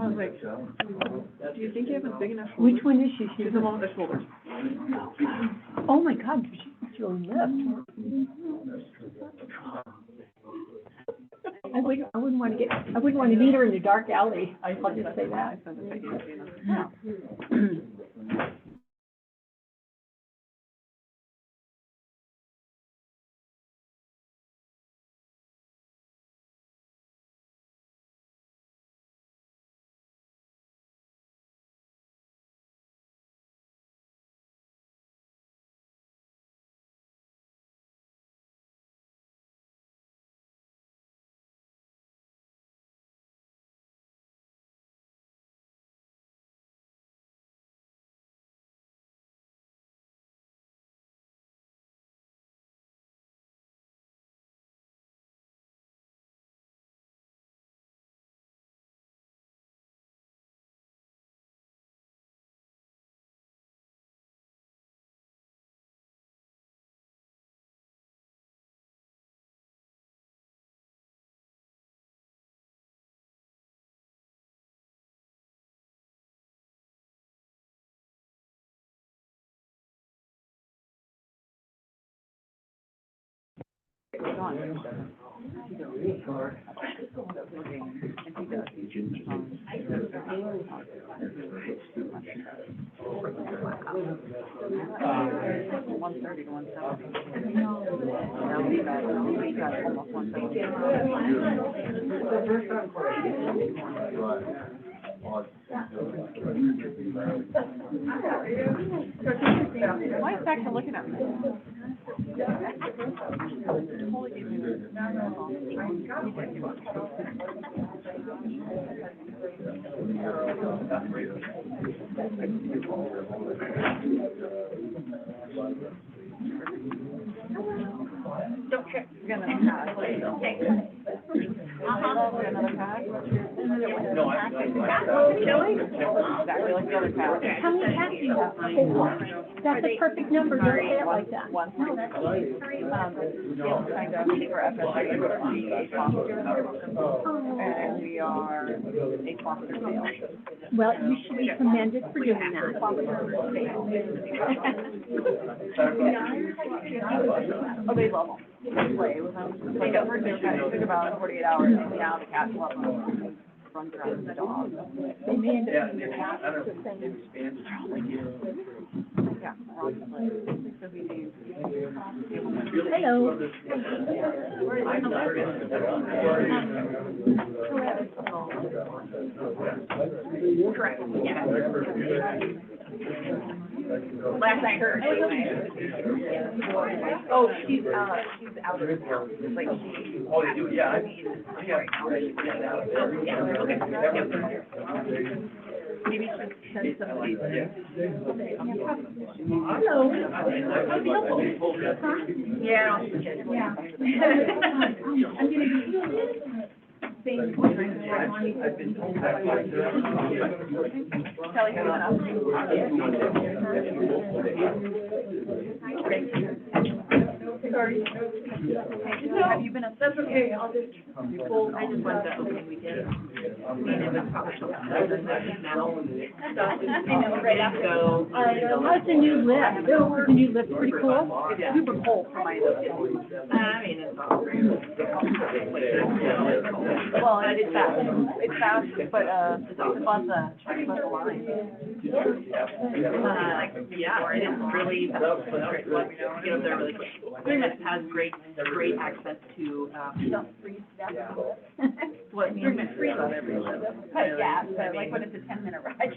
I was like, do you think you have a big enough shoulder? Which one is she? She's the one with the shoulders. Oh my God, she will lift. I wouldn't want to meet her in a dark alley. I'll just say that. Why is Becca looking at me? Don't trip. You're gonna another pad? Chili? Exactly like the other pad. How many cats do you have? 4. That's a perfect number. Don't say it like that. One. Kind of for FSA, and we are a sponsor sale. Well, you should be commended for doing that. Oh, they love them. They play with them. They go for dinner. It took about 48 hours. Now the cats love them. Runs around the dog. They may end up being Yeah. Hello. Correct. Yeah. Last I heard. Oh, she's out of town. Like she. Oh, they do, yeah. Maybe she sent somebody. Hello. Yeah. Kelly, come on up. Sorry. Have you been up? That's okay, I'll just. I just wanted to open we did. I know, right after. How's the new lift? Is the new lift pretty cool? It's super cold for my. I mean, it's not great. Well, it's fast. It's fast, but it's above the line. Yeah, it is really. Get up there really quick. It has great access to. What 3 minutes freeze on every lift. Yeah, but like when it's a 10-minute ride.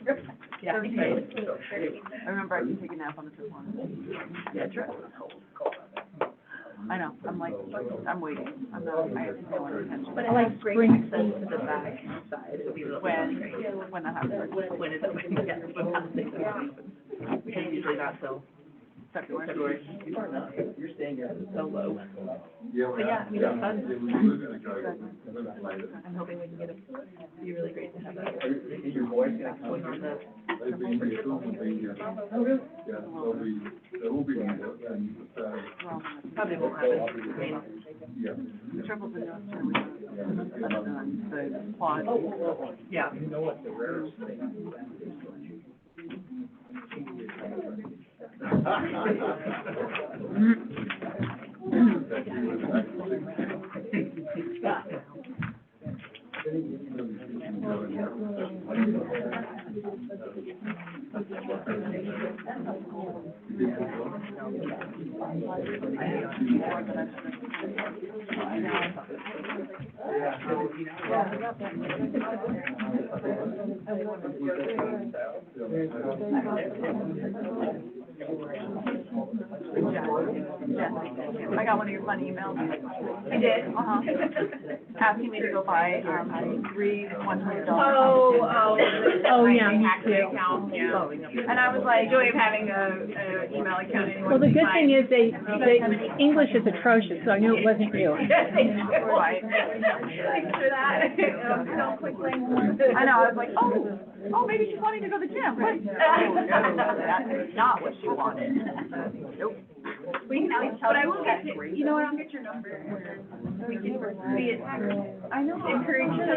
Yeah. I remember I can take a nap on the fifth one. Yeah, it's cold. I know. I'm like, I'm waiting. I'm not. I have no intention. But I like great access to the back side. When that happens. When it's open. Yeah. When that thing opens. Because usually not so. February. You're staying here so low. But yeah, I mean, it's fun. Is I'm hoping we can get it, it'd be really great to have that. your voice gonna come Going on the, probably won't happen. I mean, The trouble is, other than the quad. yeah. You know what the rarest thing? I got one of your fun emails. I did. Asking me to go buy, 3 $100. Oh, yeah, me too. And I was like, Joy of having a email account anyway. Well, the good thing is they, English is atrocious, so I knew it wasn't you. right. Thanks for that. So quickly. I know, I was like, oh, maybe she's wanting to go to the gym. What? No, that is not what she wanted. Nope. We can always tell. But I will get, you know what, I'll get your number. We can see it. I know. Encourage you to go.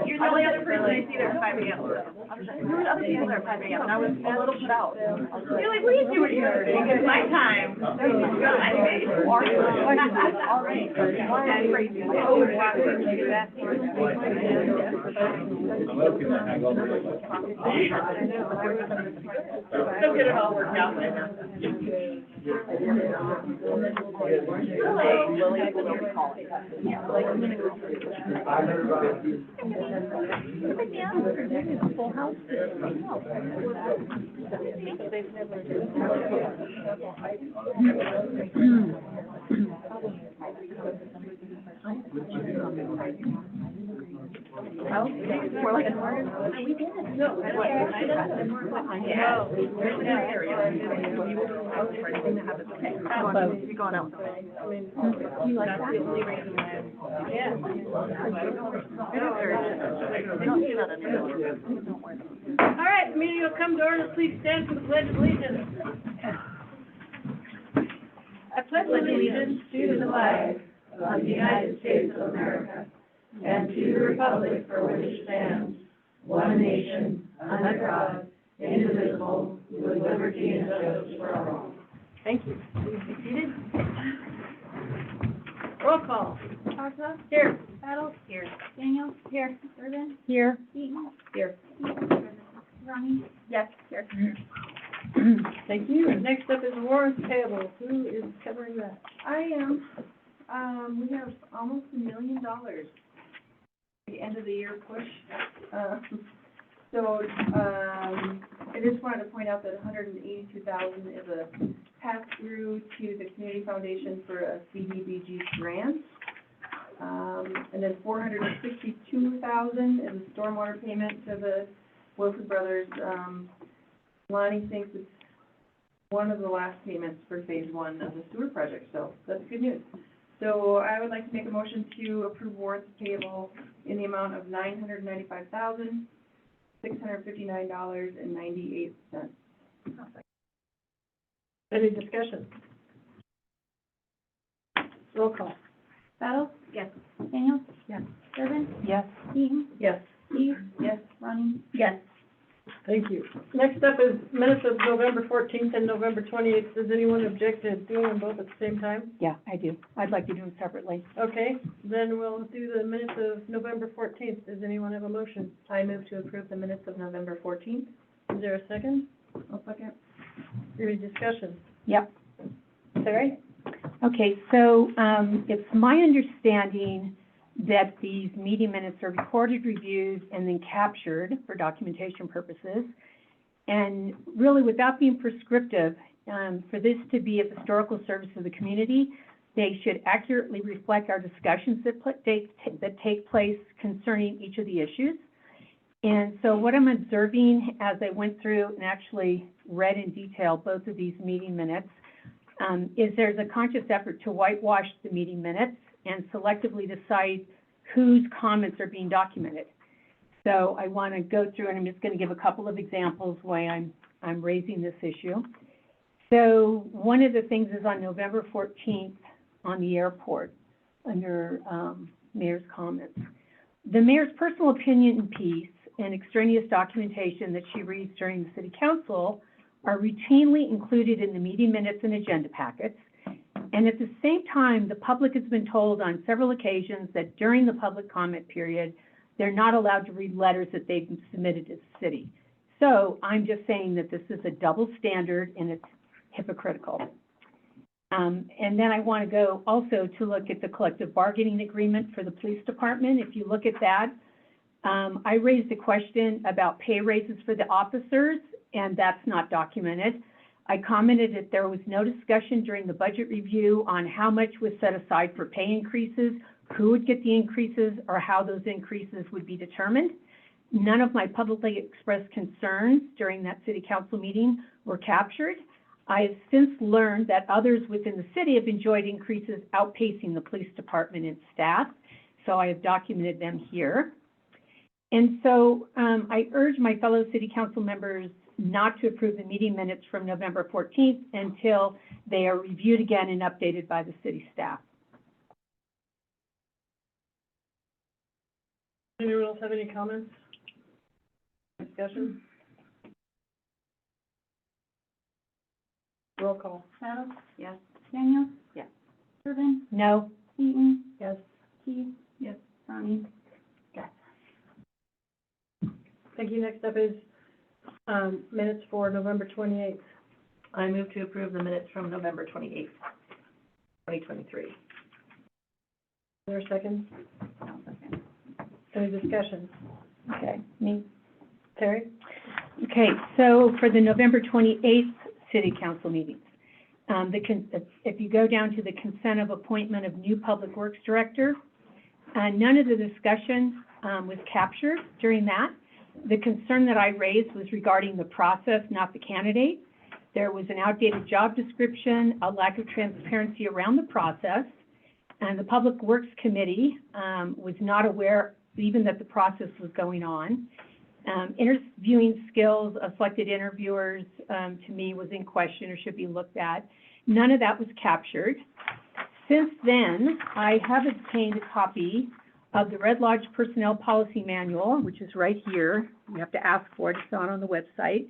You're the only other person I see there at 5 a.m. There were other people there at 5 a.m. and I was a little put out. You're like, what are you doing here? It's my time. Anyway. All right. That's crazy. Don't get it all worked out later. Full house. We're like, we did it. No, you going out? You like that? Yeah. They don't do that anymore. All right, the meeting will come to order. Please stand for the Pledge of Allegiance. I pledge allegiance to the flag of the United States of America and to the republic for which it stands, one nation, under God, indivisible, with liberty and justice for all. Thank you. Please be seated. Roll call. Arthur? Here. Battle? Here. Daniel? Here. Urban? Here. Eaton? Here. Ronnie? Yes, here. Thank you. Next up is warrants payable. Who is covering that? I am. We have almost $1 million. The end of the year push. I just wanted to point out that $182,000 is a pass-through to the Community Foundation for a CDBG grant. And then $462,000 is a stormwater payment to the Wilson Brothers. Lonnie thinks it's one of the last payments for phase 1 of the sewer project, so that's good news. So I would like to make a motion to approve warrants payable in the amount of $995,659.98. Any discussion? Roll call. Battle? Yes. Daniel? Yes. Urban? Yes. Eaton? Yes. Steve? Yes. Ronnie? Yes. Thank you. Next up is minutes of November 14th and November 28th. Does anyone object to doing them both at the same time? Yeah, I do. I'd like to do them separately. Okay, then we'll do the minutes of November 14th. Does anyone have a motion? I move to approve the minutes of November 14th. Is there a second? I'll second. Any discussion? Yep. Terry? Okay, so, it's my understanding that these meeting minutes are recorded, reviewed, and then captured for documentation purposes. And really, without being prescriptive, for this to be of historical service to the community, they should accurately reflect our discussions that take place concerning each of the issues. And so what I'm observing as I went through and actually read in detail both of these meeting minutes, is there's a conscious effort to whitewash the meeting minutes and selectively decide whose comments are being documented. So I want to go through, and I'm just going to give a couple of examples why I'm raising this issue. So one of the things is on November 14th on the airport, under mayor's comments. The mayor's personal opinion piece and extraneous documentation that she reads during the city council are routinely included in the meeting minutes and agenda packets. And at the same time, the public has been told on several occasions that during the public comment period, they're not allowed to read letters that they've submitted to the city. So I'm just saying that this is a double standard and it's hypocritical. And then I want to go also to look at the collective bargaining agreement for the police department. If you look at that, I raised a question about pay raises for the officers, and that's not documented. I commented that there was no discussion during the budget review on how much was set aside for pay increases, who would get the increases, or how those increases would be determined. None of my publicly expressed concerns during that city council meeting were captured. I have since learned that others within the city have enjoyed increases outpacing the police department and staff, so I have documented them here. And so I urge my fellow city council members not to approve the meeting minutes from November 14th until they are reviewed again and updated by the city staff. Anyone else have any comments? Discussion? Roll call. Battles? Yes. Daniel? Yes. Urban? No? Eaton? Yes. Keith? Yes. Ronnie? Thank you. Next up is, minutes for November 28th. I move to approve the minutes from November 28th, 2023. Is there a second? No, second. Any discussion? Okay, me. Terry? Okay, so for the November 28th city council meetings, if you go down to the consent of appointment of new public works director, none of the discussion was captured during that. The concern that I raised was regarding the process, not the candidate. There was an outdated job description, a lack of transparency around the process, and the Public Works Committee was not aware even that the process was going on. Interviewing skills of selected interviewers, to me, was in question or should be looked at. None of that was captured. Since then, I have obtained a copy of the Red Lodge Personnel Policy Manual, which is right here. You have to ask for it, it's not on the website,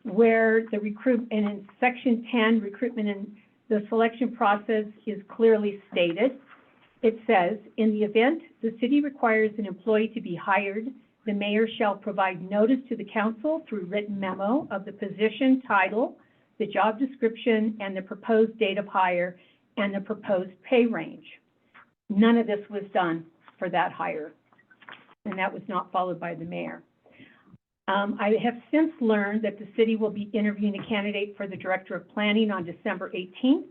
where the and in section 10, recruitment and the selection process is clearly stated. It says, in the event the city requires an employee to be hired, the mayor shall provide notice to the council through written memo of the position title, the job description, and the proposed date of hire, and the proposed pay range. None of this was done for that hire, and that was not followed by the mayor. I have since learned that the city will be interviewing a candidate for the Director of Planning on December 18th.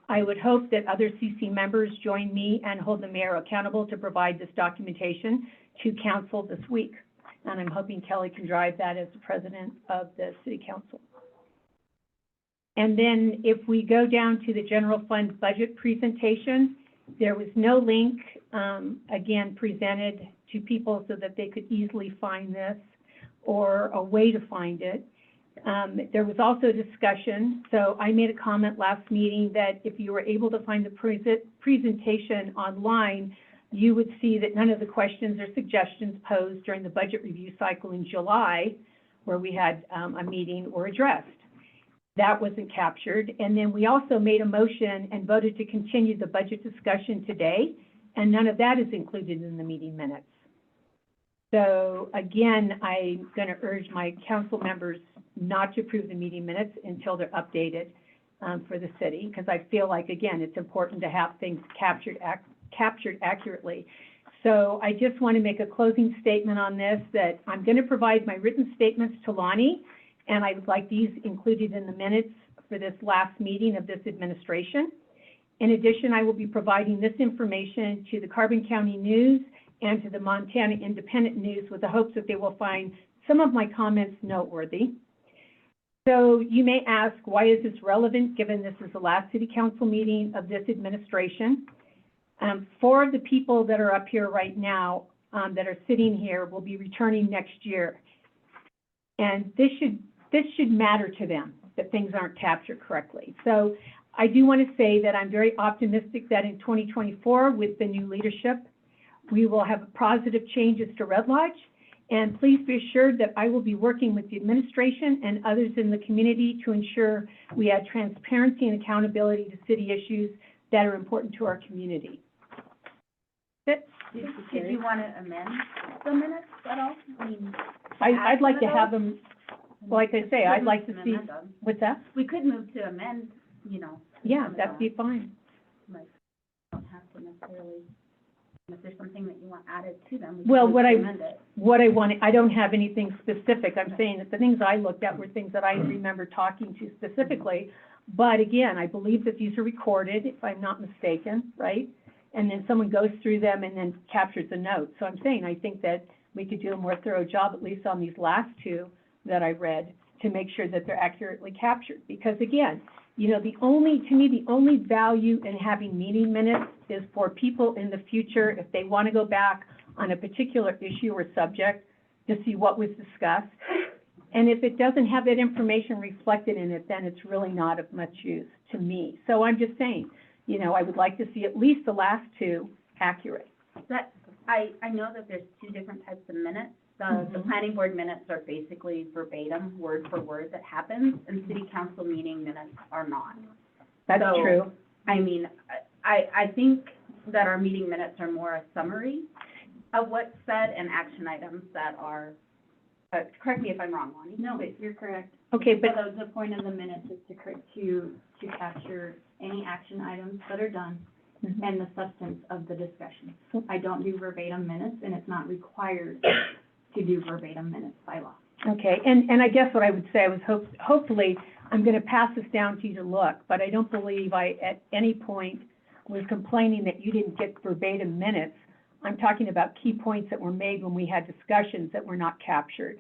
I would hope that other CC members join me and hold the mayor accountable to provide this documentation to council this week. And I'm hoping Kelly can drive that as the president of the city council. And then if we go down to the general fund budget presentation, there was no link, again, presented to people so that they could easily find this or a way to find it. There was also discussion, so I made a comment last meeting that if you were able to find the presentation online, you would see that none of the questions or suggestions posed during the budget review cycle in July, where we had a meeting, were addressed. That wasn't captured. And then we also made a motion and voted to continue the budget discussion today, and none of that is included in the meeting minutes. So again, I'm going to urge my council members not to approve the meeting minutes until they're updated for the city, because I feel like, again, it's important to have things captured accurately. So I just want to make a closing statement on this, that I'm going to provide my written statements to Lonnie, and I would like these included in the minutes for this last meeting of this administration. In addition, I will be providing this information to the Carbon County News and to the Montana Independent News with the hopes that they will find some of my comments noteworthy. So you may ask, why is this relevant, given this is the last city council meeting of this administration? 4 of the people that are up here right now, that are sitting here, will be returning next year. And this should matter to them, that things aren't captured correctly. So I do want to say that I'm very optimistic that in 2024, with the new leadership, we will have positive changes to Red Lodge. And please be assured that I will be working with the administration and others in the community to ensure we add transparency and accountability to city issues that are important to our community. That's it. Did you want to amend the minutes at all? I mean, I'd like to have them, like I say, I'd like to see, amend them. what's that? We could move to amend, you know. Yeah, some of that'd them. be fine. Like, don't have to necessarily, if there's something that you want added to them, we Well, can what amend it. I don't have anything specific. I'm saying that the things I looked at were things that I remember talking to specifically. But again, I believe that these are recorded, if I'm not mistaken, right? And then someone goes through them and then captures a note. So I'm saying, I think that we could do a more thorough job, at least on these last 2 that I read, to make sure that they're accurately captured. Because again, you know, to me, the only value in having meeting minutes is for people in the future, if they want to go back on a particular issue or subject, to see what was discussed. And if it doesn't have that information reflected in it, then it's really not of much use to me. So I'm just saying, you know, I would like to see at least the last 2 accurate. That, I know that there's 2 different types of minutes. The planning board minutes are basically verbatim, word for word that happens, and city council meeting minutes are not. That's So, true. I mean, I think that our meeting minutes are more a summary of what's said and action items that are, correct me if I'm wrong, Lonnie. No, but you're correct. Okay, but, So the point of the minutes is to capture any action items that are done and the substance of the discussion. I don't do verbatim minutes, and it's not required to do verbatim minutes by law. okay, and I guess what I would say was hopefully, I'm going to pass this down to you to look, but I don't believe I, at any point, was complaining that you didn't get verbatim minutes. I'm talking about key points that were made when we had discussions that were not captured.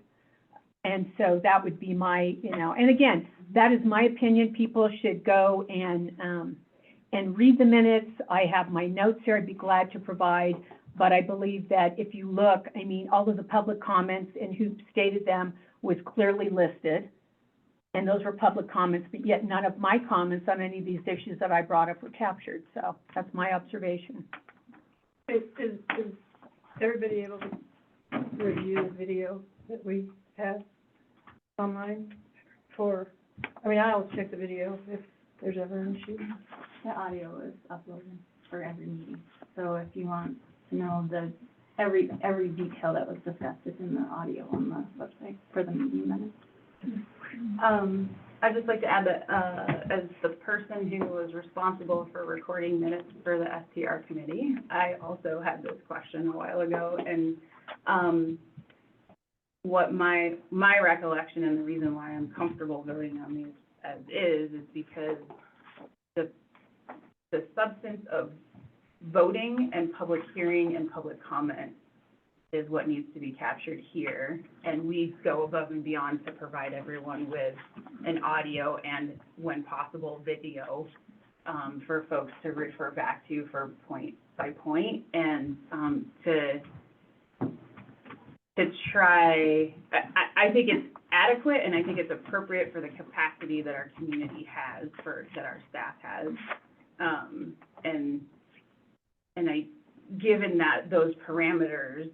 And so that would be my, you know, and again, that is my opinion. People should go and read the minutes. I have my notes here, I'd be glad to provide. But I believe that if you look, I mean, all of the public comments and who stated them was clearly listed. And those were public comments, but yet none of my comments on any of these issues that I brought up were captured. So that's my observation. Is everybody able to review the video that we have online for, I mean, I always check the video if there's ever an issue. The audio is uploaded for every meeting. So if you want to know every detail that was discussed is in the audio on the website for the meeting minutes. I'd just like to add that, as the person who was responsible for recording minutes for the STR committee, I also had this question a while ago, and, what my recollection and the reason why I'm comfortable voting on these as is because the substance of voting and public hearing and public comment is what needs to be captured here, and we go above and beyond to provide everyone with an audio and, when possible, video, for folks to refer back to for point by point, and, to try, I think it's adequate, and I think it's appropriate for the capacity that our community has, that our staff has, given that those parameters,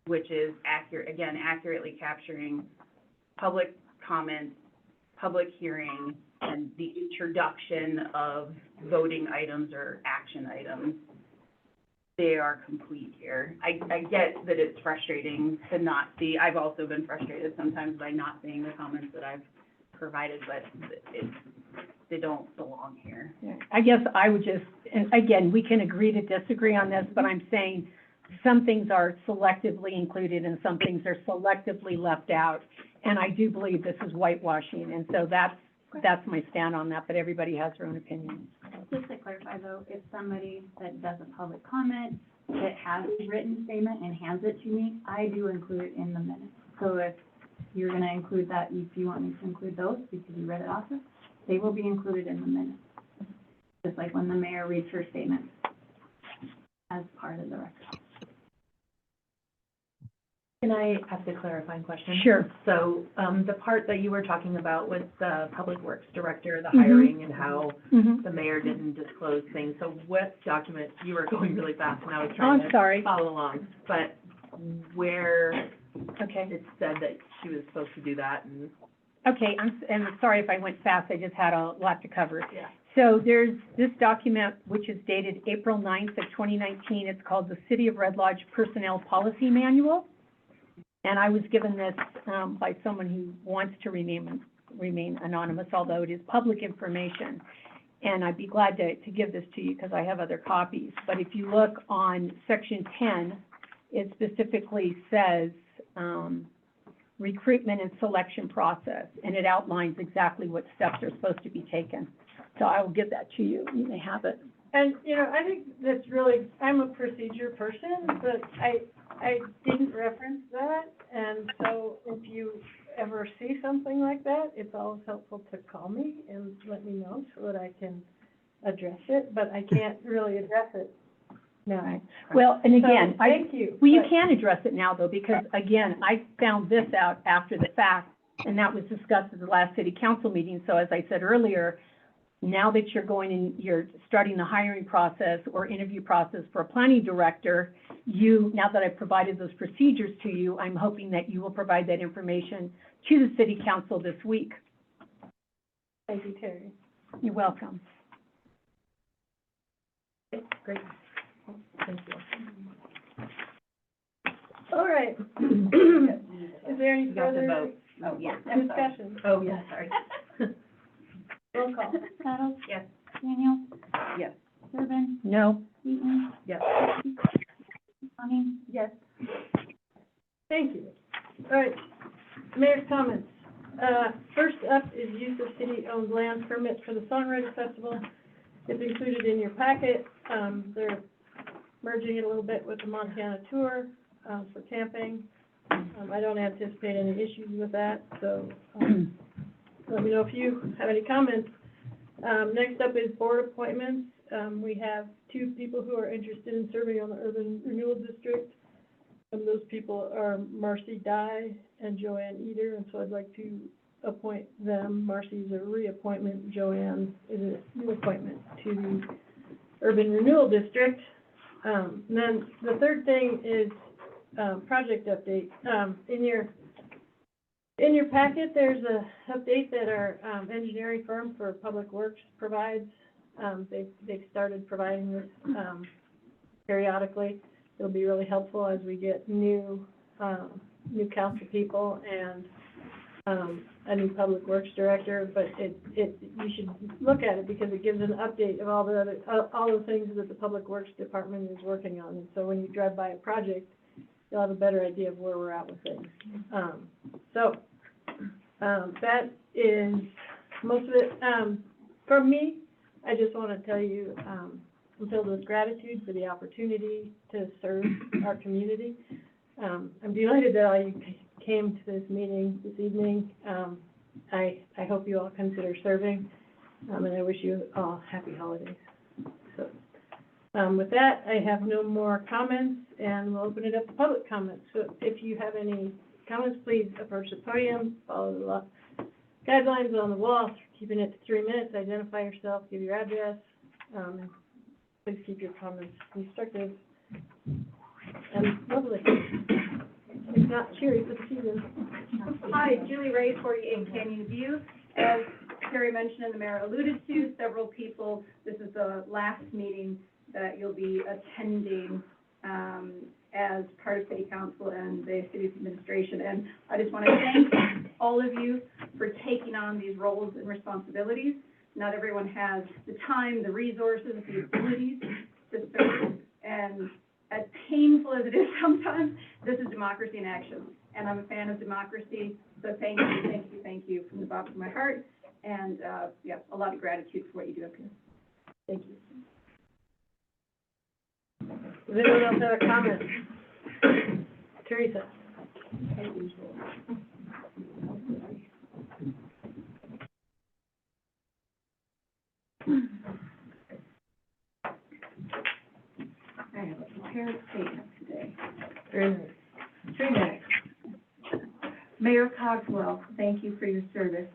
which is accurately capturing public comments, public hearing, and the introduction of voting items or action items, they are complete here. I get that it's frustrating to not see, I've also been frustrated sometimes by not seeing the comments that I've provided, but they don't belong here. I guess I would just, and again, we can agree to disagree on this, but I'm saying some things are selectively included and some things are selectively left out. And I do believe this is whitewashing, and so that's my stand on that, but everybody has their own opinion. Just to clarify though, if somebody that does a public comment that has a written statement and hands it to me, I do include it in the minutes. So if you're gonna include that, if you want me to include those, because you read it off, they will be included in the minutes. Just like when the mayor reads her statement as part of the record. Can I ask a clarifying question? Sure. So, the part that you were talking about with the Public Works Director, the Mhm. hiring, and how Mm-hmm. the mayor didn't disclose things, so what document, you were going really fast, and I was Oh, trying I'm to sorry. follow along, but where Okay. it said that she was supposed to do that, and, Okay, and sorry if I went fast, I just had a lot to cover. yeah. So there's this document, which is dated April 9th of 2019. It's called the City of Red Lodge Personnel Policy Manual. And I was given this by someone who wants to remain anonymous, although it is public information. And I'd be glad to give this to you because I have other copies. But if you look on section 10, it specifically says recruitment and selection process, and it outlines exactly what steps are supposed to be taken. So I will give that to you. You may have it. And, you know, I think that's really, I'm a procedure person, but I didn't reference that. And so if you ever see something like that, it's always helpful to call me and let me know so that I can address it, but I can't really address it now. Right. Well, and again, So, thank you. well, you but- can address it now, though, because again, I found this out after the fact, and that was discussed at the last city council meeting. So as I said earlier, now that you're going and you're starting the hiring process or interview process for a planning director, now that I've provided those procedures to you, I'm hoping that you will provide that information to the city council this week. Thank you, Terry. You're welcome. Great. Thank you. All right. Is there any You got the further vote. Oh, yeah. discussion? Oh, yeah, sorry. Roll call. Battles? Yes. Daniel? Yes. Durbin? No? Wheaton? Yes. Lonnie? Yes. Thank you. All right, mayor's comments. First up is use of city-owned land permit for the Songwriter Festival. It's included in your packet. They're merging it a little bit with the Montana Tour, for camping. I don't anticipate any issues with that, so, let me know if you have any comments. Next up is board appointments. We have 2 people who are interested in serving on the Urban Renewal District. Those people are Marcy Dye and Joanne Eder, and so I'd like to appoint them. Marcy's a reappointment, Joanne is a new appointment to the Urban Renewal District. And then the third thing is, project update. In your packet, there's a update that our, engineering firm for Public Works provides. They've started providing this, periodically. It'll be really helpful as we get new council people and, a new public works director, but you should look at it because it gives an update of all the things that the Public Works Department is working on. And so when you drive by a project, you'll have a better idea of where we're at with things. That is most of it. From me, I just want to tell you, I'm filled with gratitude for the opportunity to serve our community. I'm delighted that all you came to this meeting this evening. I hope you all consider serving, and I wish you all happy holidays. So, with that, I have no more comments, and we'll open it up to public comments. So if you have any comments, please approach the podium, follow the law guidelines on the wall, keeping it to 3 minutes, identify yourself, give your address, please keep your comments constructive and lovely. It's not cheery for the season. Hi, Julie Ray, 48 Canyon View. As Terry mentioned and the mayor alluded to, several people, this is the last meeting that you'll be attending as part of city council and the city's administration. And I just want to thank all of you for taking on these roles and responsibilities. Not everyone has the time, the resources, the abilities to serve. And as painful as it is sometimes, this is democracy in action. And I'm a fan of democracy, so thank you, thank you, thank you from the bottom of my heart. And, yeah, a lot of gratitude for what you do up here. Thank you. Does anyone else have a comment? Teresa? I have a prepared statement today. 3 minutes. 3 minutes. Mayor Cogswell, thank you for your service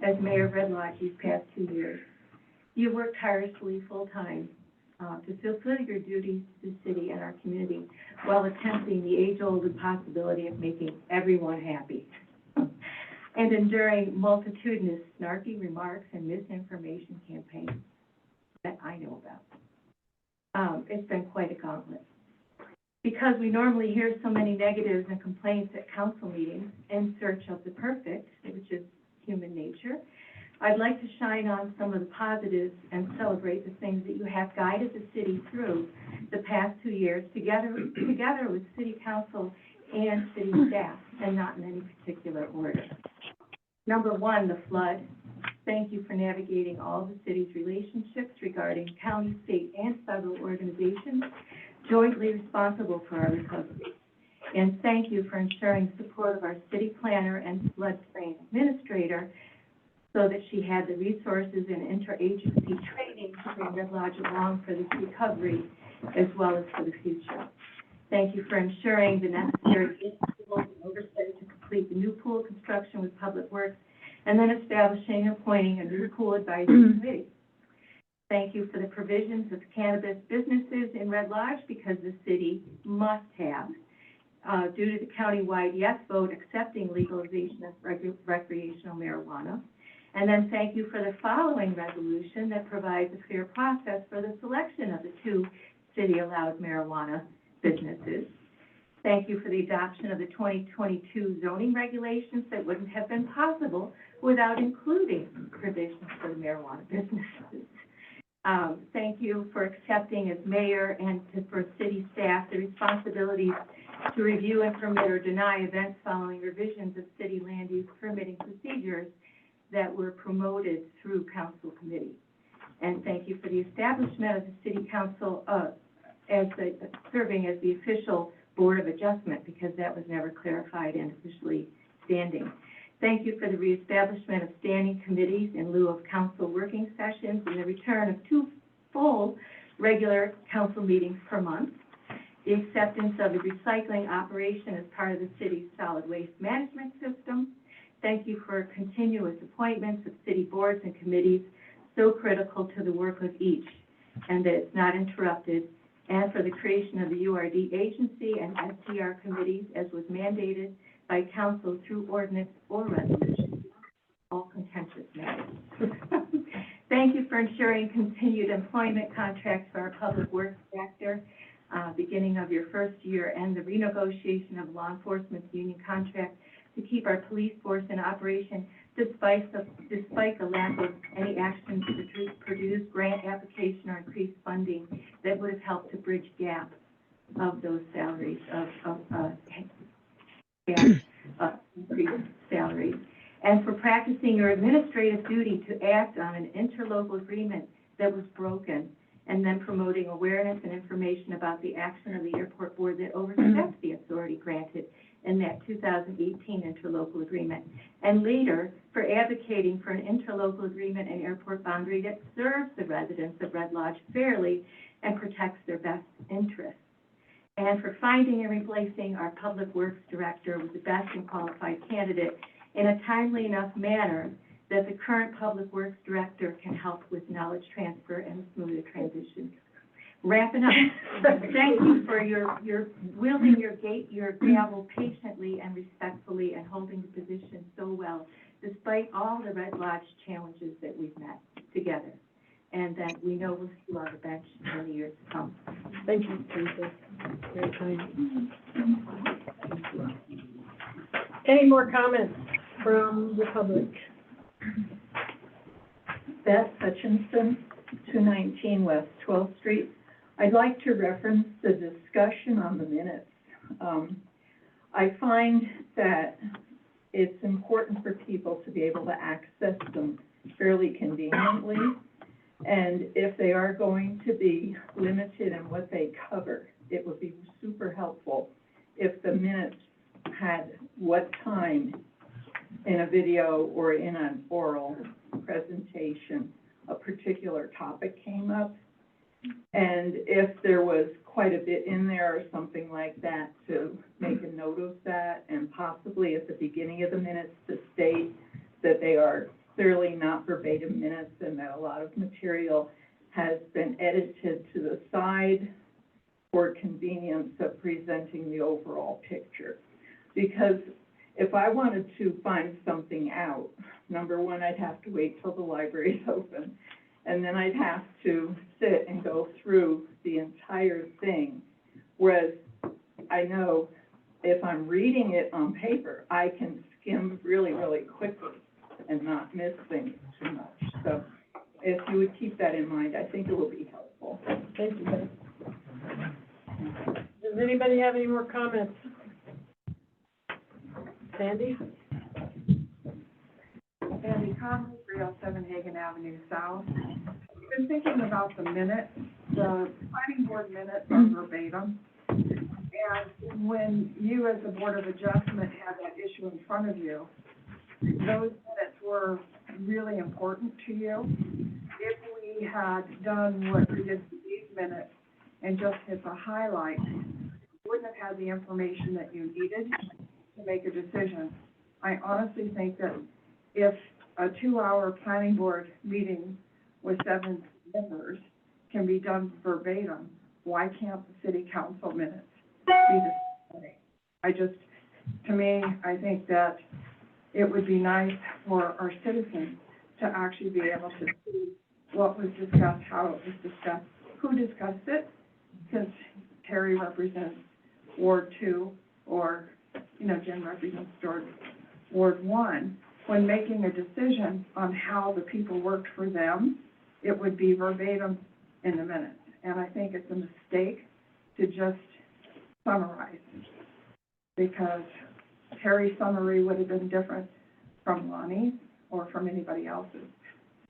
as mayor of Red Lodge these past 2 years. You worked tirelessly, full-time, to fulfill your duties to the city and our community while attempting the age-old impossibility of making everyone happy and enduring multitudinous snarky remarks and misinformation campaigns that I know about. It's been quite a gauntlet. Because we normally hear so many negatives and complaints at council meetings in search of the perfect, which is human nature, I'd like to shine on some of the positives and celebrate the things that you have guided the city through the past 2 years together with city council and city staff, and not in any particular order. Number 1, the flood. Thank you for navigating all the city's relationships regarding county, state, and federal organizations jointly responsible for our recovery. And thank you for ensuring support of our city planner and floodplain administrator so that she had the resources and interagency training to bring Red Lodge along for this recovery as well as for the future. Thank you for ensuring the necessary tools and oversight to complete the new pool construction with Public Works and then establishing and appointing a new pool advisory committee. Thank you for the provisions of cannabis businesses in Red Lodge because the city must have, due to the countywide yes vote accepting legalization of recreational marijuana. And then thank you for the following resolution that provides a fair process for the selection of the 2 city-allowed marijuana businesses. Thank you for the adoption of the 2022 zoning regulations that wouldn't have been possible without including provisions for the marijuana businesses. Thank you for accepting as mayor and for city staff the responsibilities to review and permit or deny events following revisions of city land use permitting procedures that were promoted through council committee. And thank you for the establishment of the city council serving as the official board of adjustment, because that was never clarified and officially standing. Thank you for the reestablishment of standing committees in lieu of council working sessions and the return of 2 full regular council meetings per month. The acceptance of the recycling operation as part of the city's solid waste management system. Thank you for continuous appointments of city boards and committees so critical to the work of each and that it's not interrupted, and for the creation of the URD agency and STR committees as was mandated by council through ordinance or resolution, all contentious matters. Thank you for ensuring continued employment contracts for our public works director, beginning of your first year, and the renegotiation of law enforcement's union contract to keep our police force in operation despite the lack of any action to produce grant application or increase funding that would have helped to bridge gap of those salaries, increased salaries. And for practicing your administrative duty to act on an interlocal agreement that was broken, and then promoting awareness and information about the action of the airport board that overstepped the authority granted in that 2018 interlocal agreement, and later for advocating for an interlocal agreement and airport boundary that serves the residents of Red Lodge fairly and protects their best interests, and for finding and replacing our public works director with the best and qualified candidate in a timely enough manner that the current public works director can help with knowledge transfer and a smoother transition. Wrapping up, thank you for your wielding your gavel patiently and respectfully and holding the position so well, despite all the Red Lodge challenges that we've met together, and that we know we'll see you on the bench in the years to come. Thank you, Teresa. Very kind. Any more comments from the public? Beth Hutchinson, 219 West 12th Street. I'd like to reference the discussion on the minutes. I find that it's important for people to be able to access them fairly conveniently, and if they are going to be limited in what they cover, it would be super helpful if the minutes had what time in a video or in an oral presentation a particular topic came up. And if there was quite a bit in there or something like that, to make a note of that, and possibly at the beginning of the minutes to state that they are clearly not verbatim minutes and that a lot of material has been edited to the side for convenience of presenting the overall picture. Because if I wanted to find something out, number one, I'd have to wait till the library's open. And then I'd have to sit and go through the entire thing. Whereas I know if I'm reading it on paper, I can skim really, really quickly and not miss things too much. So if you would keep that in mind, I think it will be helpful. Thank you, Betty. Does anybody have any more comments? Sandy? Sandy Conley, 307 Hagan Avenue South. I've been thinking about the minutes. The planning board minutes are verbatim. And when you as the Board of Adjustment had that issue in front of you, those minutes were really important to you. If we had done what we did with these minutes and just hit the highlights, you wouldn't have had the information that you needed to make a decision. I honestly think that if a 2-hour planning board meeting with 7 members can be done verbatim, why can't the city council minutes be the same? To me, I think that it would be nice for our citizens to actually be able to see what was discussed, how it was discussed, who discussed it, since Terry represents Ward 2 or, Jen represents Ward 1. When making a decision on how the people worked for them, it would be verbatim in the minutes. And I think it's a mistake to just summarize, because Terry's summary would have been different from Lonnie's or from anybody else's.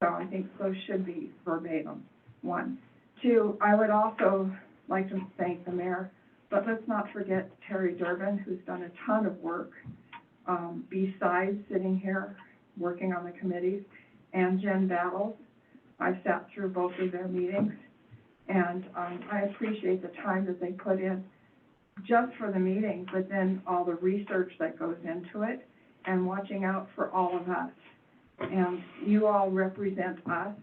So I think those should be verbatim, 1. 2, I would also like to thank the mayor, but let's not forget Terry Durbin, who's done a ton of work besides sitting here working on the committees, and Jen Battles. I sat through both of their meetings, and I appreciate the time that they put in just for the meeting, but then all the research that goes into it and watching out for all of us. And you all represent us,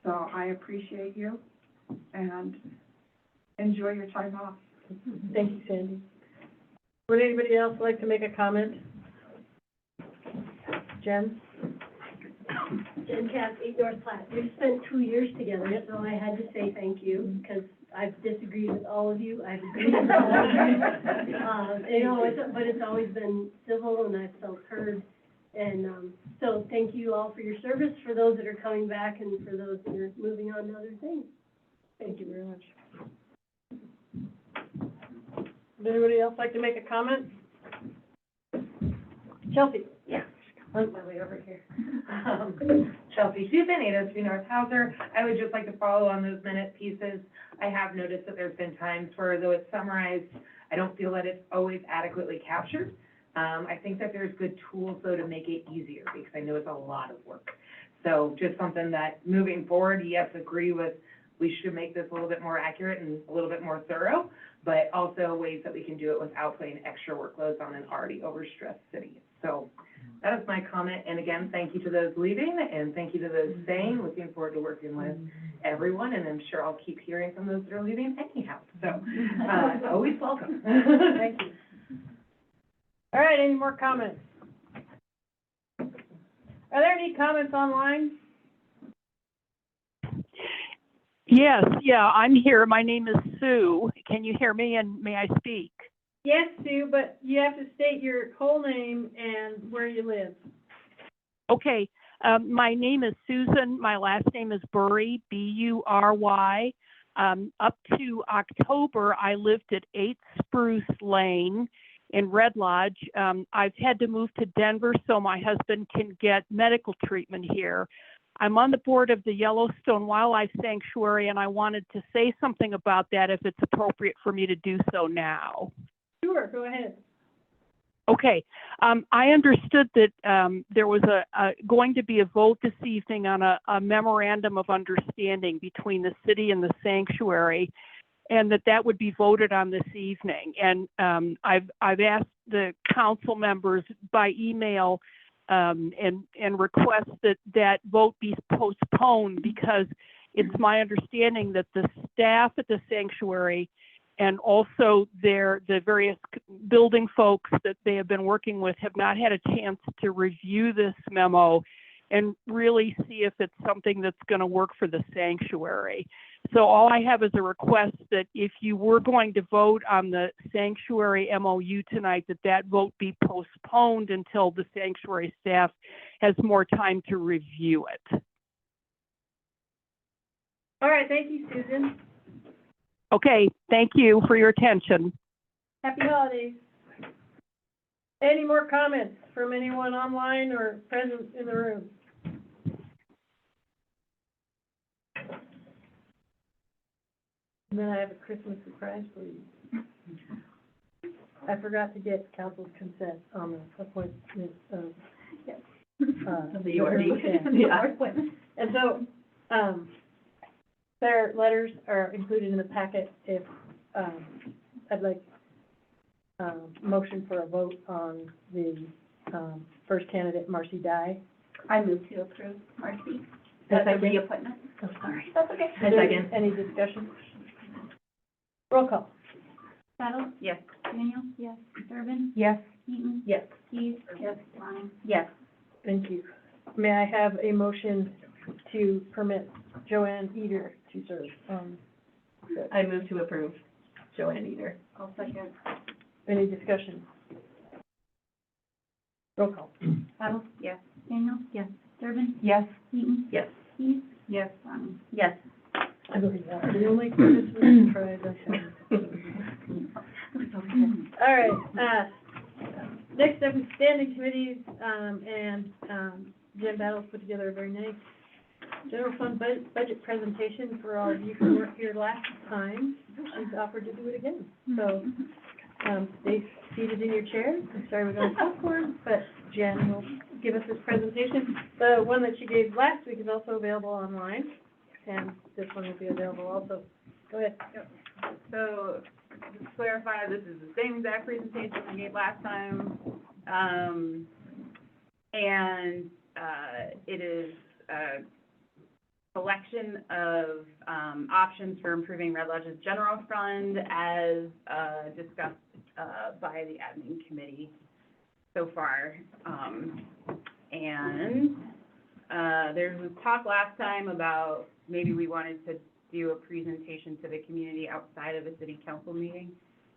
so I appreciate you, and enjoy your time off. Thank you, Sandy. Would anybody else like to make a comment? Jen? Jen Katz, 8 North Platte. We've spent 2 years together, so I had to say thank you, because I've disagreed with all of you. I've agreed with all of you. But it's always been civil, and I've felt heard. And so thank you all for your service, for those that are coming back, and for those that are moving on to other things. Thank you very much. Would anybody else like to make a comment? Chelsea? Yeah, work my way over here. Chelsea Susan, 802 North Hauser. I would just like to follow on those minute pieces. I have noticed that there's been times where, though it's summarized, I don't feel that it's always adequately captured. I think that there's good tools, though, to make it easier, because I know it's a lot of work. So just something that, moving forward, yes, agree with, we should make this a little bit more accurate and a little bit more thorough, but also ways that we can do it without putting extra workloads on an already overstressed city. So that is my comment. And again, thank you to those leaving, and thank you to those staying. Looking forward to working with everyone, and I'm sure I'll keep hearing from those that are leaving anyhow. So always welcome. Thank you. All right, any more comments? Are there any comments online? Yes, yeah, I'm here. My name is Sue. Can you hear me, and may I speak? Yes, Sue, but you have to state your whole name and where you live. Okay, my name is Susan. My last name is Bury, B-U-R-Y. Up to October, I lived at 8 Spruce Lane in Red Lodge. I've had to move to Denver so my husband can get medical treatment here. I'm on the board of the Yellowstone Wildlife Sanctuary, and I wanted to say something about that if it's appropriate for me to do so now. Sure, go ahead. Okay. I understood that there was going to be a vote this evening on a memorandum of understanding between the city and the sanctuary, and that would be voted on this evening. And I've asked the council members by email and request that vote be postponed, because it's my understanding that the staff at the sanctuary and also the various building folks that they have been working with have not had a chance to review this memo and really see if it's something that's going to work for the sanctuary. So all I have is a request that if you were going to vote on the sanctuary MOU tonight, that vote be postponed until the sanctuary staff has more time to review it. All right, thank you, Susan. Okay, thank you for your attention. Happy holidays. Any more comments from anyone online or present in the room? And then I have a Christmas surprise for you. I forgot to get council's consent on the appointment of, The order. And so, their letters are included in the packet. If, I'd like, motion for a vote on the, first candidate, Marcy Dye. I move to approve Marcy. That's That's a a reappointment. Oh, sorry. That's okay. Is there any discussion? Roll call. Battle? Yes. Daniel? Yes. Durbin? Yes. Eaton? Yes. Keys? Yes. Lonnie? Yes. Thank you. May I have a motion to permit Joanne Eder to serve? I move to approve Joanne Eder. I'll second. Any discussion? Roll call. Battle? Yes. Daniel? Yes. Durbin? Yes. Eaton? Yes. Keys? Yes. Lonnie? Yes. I believe that. The only Christmas surprise I have. All right, next up is standing committees, and Jen Battles put together a very nice general fund budget presentation for all of you who weren't here last time. She's offered to do it again, so, stay seated in your chairs. I'm sorry we're going popcorn, but Jen will give us this presentation. The one that she gave last week is also available online, and this one will be available also. Go ahead. So, just to clarify, this is the same exact presentation I gave last time. It is a selection of options for improving Red Lodge's general fund as discussed by the admin committee so far. There was talk last time about maybe we wanted to do a presentation to the community outside of a city council meeting,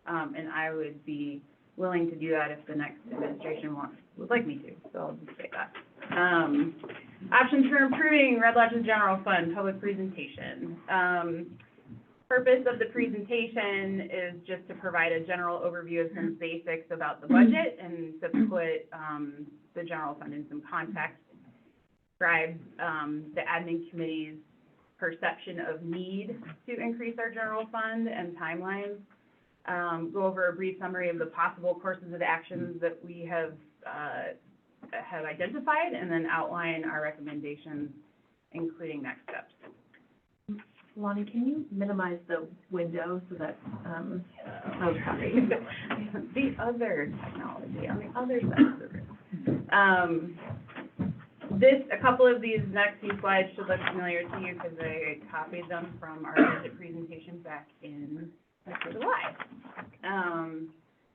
and I would be willing to do that if the next administration would like me to, so I'll just say that. Options for improving Red Lodge's general fund, public presentation. Purpose of the presentation is just to provide a general overview of some basics about the budget and to put the general fund in some context, describe the admin committee's perception of need to increase our general fund and timelines, go over a brief summary of the possible courses of actions that we have identified, and then outline our recommendations, including next steps. Lonnie, can you minimize the window so that, oh, sorry. The other technology on the other side of the room. A couple of these next few slides should look familiar to you because I copied them from our budget presentation back in July.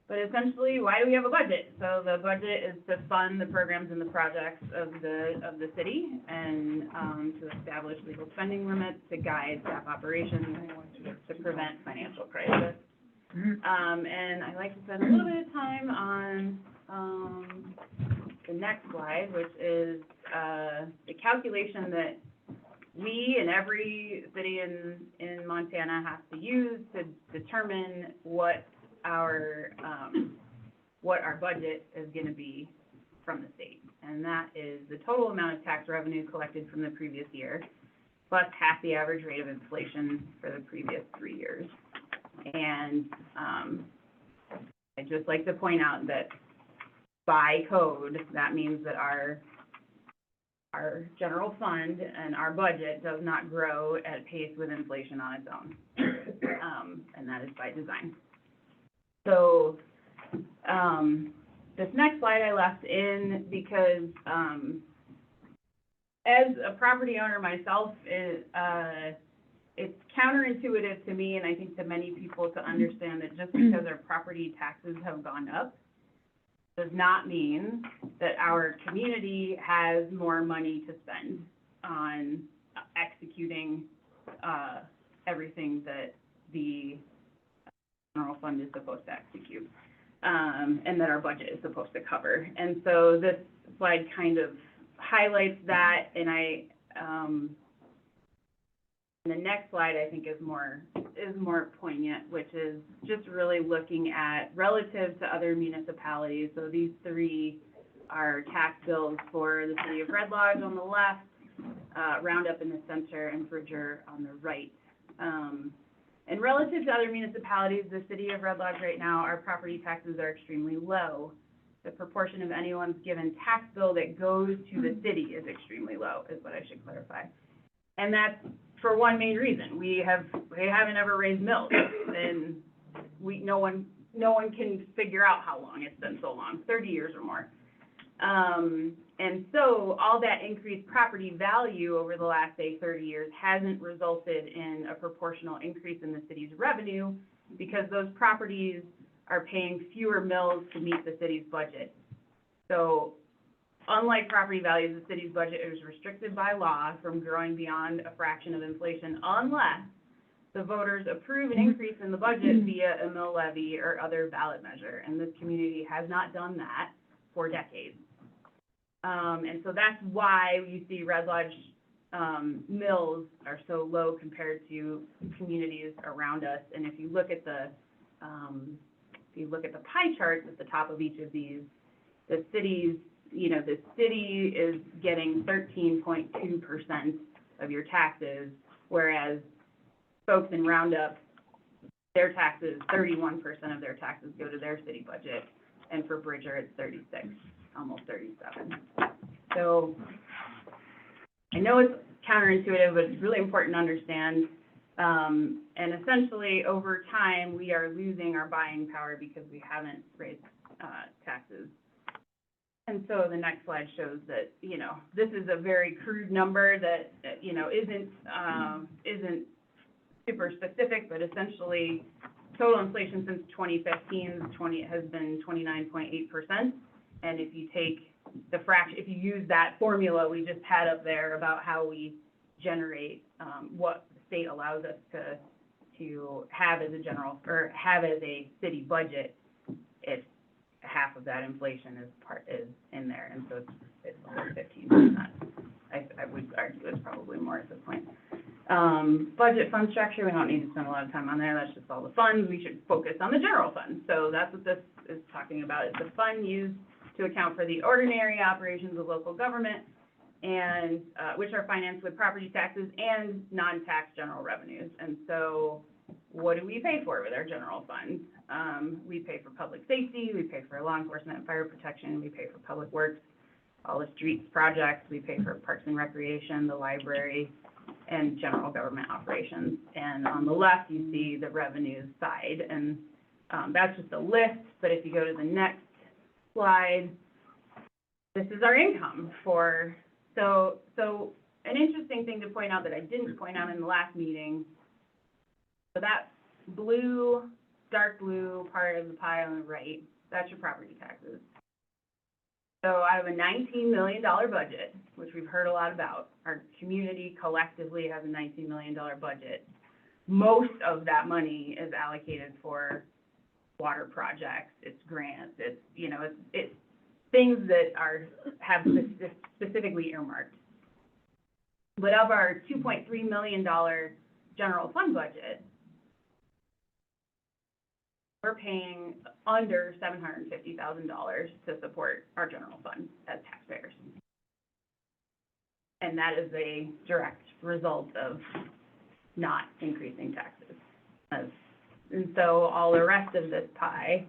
But essentially, why do we have a budget? So the budget is to fund the programs and the projects of the city, and to establish legal spending limits, to guide staff operations, to prevent financial crisis. And I like to spend a little bit of time on the next slide, which is the calculation that we and every city in Montana have to use to determine what our budget is going to be from the state. And that is the total amount of tax revenue collected from the previous year, plus half the average rate of inflation for the previous 3 years. And I'd just like to point out that by code, that means that our general fund and our budget does not grow at pace with inflation on its own. And that is by design. So, this next slide I left in because, as a property owner myself, it's counterintuitive to me, and I think to many people, to understand that just because our property taxes have gone up does not mean that our community has more money to spend on executing everything that the general fund is supposed to execute, and that our budget is supposed to cover. And so this slide kind of highlights that, and the next slide I think is more poignant, which is just really looking at relative to other municipalities. So these three are tax bills for the city of Red Lodge on the left, Roundup in the center, and Bridger on the right. And relative to other municipalities, the city of Red Lodge right now, our property taxes are extremely low. The proportion of anyone's given tax bill that goes to the city is extremely low, is what I should clarify. And that's for one main reason. We haven't ever raised mills, and no one can figure out how long it's been so long, 30 years or more. And so all that increased property value over the last, say, 30 years hasn't resulted in a proportional increase in the city's revenue, because those properties are paying fewer mills to meet the city's budget. So unlike property values, the city's budget is restricted by law from growing beyond a fraction of inflation unless the voters approve an increase in the budget via a mill levy or other ballot measure. And this community has not done that for decades. And so that's why you see Red Lodge mills are so low compared to communities around us. And if you look at the pie charts at the top of each of these, the city is getting 13.2% of your taxes, whereas folks in Roundup, their taxes, 31% of their taxes go to their city budget, and for Bridger, it's 36, almost 37. So I know it's counterintuitive, but it's really important to understand. And essentially, over time, we are losing our buying power because we haven't raised taxes. And so the next slide shows that, this is a very crude number that, isn't super specific, but essentially total inflation since 2015 has been 29.8%. And if you take the fraction, if you use that formula we just had up there about how we generate what the state allows us to have as a city budget, it's half of that inflation is in there, and so it's almost 15%. I would argue it's probably more at this point. Budget fund structure, we don't need to spend a lot of time on there. That's just all the funds. We should focus on the general fund. So that's what this is talking about. It's the fund used to account for the ordinary operations of local government, and which are financed with property taxes and non-tax general revenues. And so what do we pay for with our general fund? We pay for public safety, we pay for law enforcement and fire protection, we pay for public works, all the streets projects, we pay for parks and recreation, the library, and general government operations. And on the left, you see the revenues side, and that's just a list, but if you go to the next slide, this is our income for, so an interesting thing to point out that I didn't point out in the last meeting, so that blue, dark blue part of the pie on the right, that's your property taxes. So out of a $19 million budget, which we've heard a lot about, our community collectively has a $19 million budget. Most of that money is allocated for water projects, it's grants, it's things that have specifically earmarked. But of our $2.3 million general fund budget, we're paying under $750,000 to support our general fund as taxpayers. And that is a direct result of not increasing taxes. And so all the rest of this pie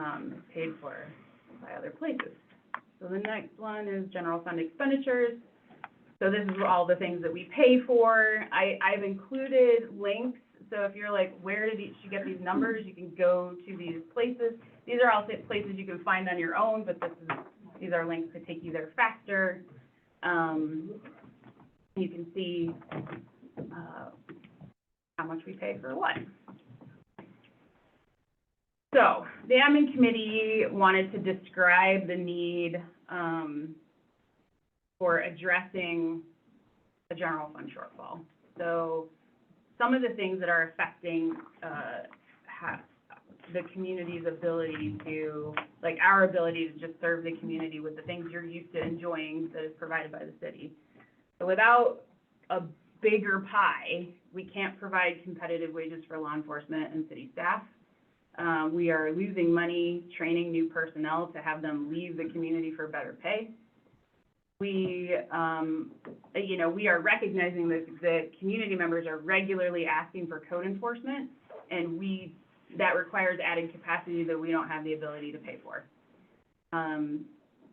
is paid for by other places. So the next one is general fund expenditures. So this is all the things that we pay for. I've included links, so if you're like, where did you get these numbers, you can go to these places. These are all places you can find on your own, but these are links to take you there faster. You can see how much we pay for what. So the admin committee wanted to describe the need for addressing the general fund shortfall. So some of the things that are affecting the community's ability to, like our ability to just serve the community with the things you're used to enjoying that is provided by the city. So without a bigger pie, we can't provide competitive wages for law enforcement and city staff. We are losing money training new personnel to have them leave the community for better pay. We, we are recognizing that the community members are regularly asking for code enforcement, and that requires adding capacity that we don't have the ability to pay for.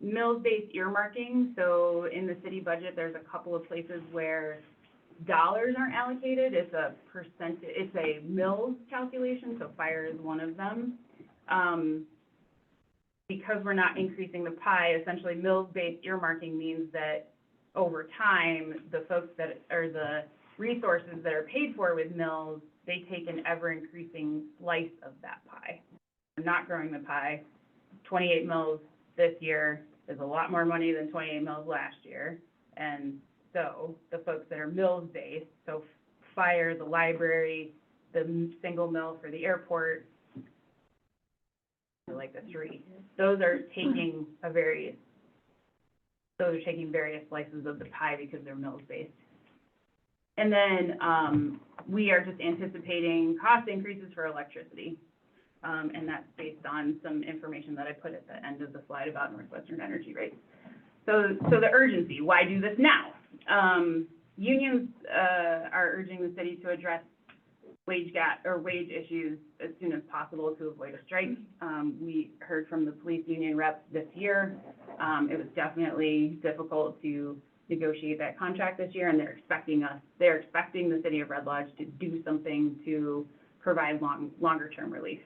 Mills-based earmarking, so in the city budget, there's a couple of places where dollars aren't allocated. It's a percentage, it's a mills calculation, so fire is one of them. Because we're not increasing the pie, essentially mills-based earmarking means that over time, the folks that, or the resources that are paid for with mills, they take an ever-increasing slice of that pie. We're not growing the pie. 28 mills this year is a lot more money than 28 mills last year. And so the folks that are mills-based, so fire, the library, the single mill for the airport, like the three, those are taking various slices of the pie because they're mills-based. And then we are just anticipating cost increases for electricity. And that's based on some information that I put at the end of the slide about Northwestern energy rates. So the urgency, why do this now? Unions are urging the city to address wage gap or wage issues as soon as possible to avoid a strike. We heard from the police union reps this year. It was definitely difficult to negotiate that contract this year, and they're expecting the city of Red Lodge to do something to provide longer term relief.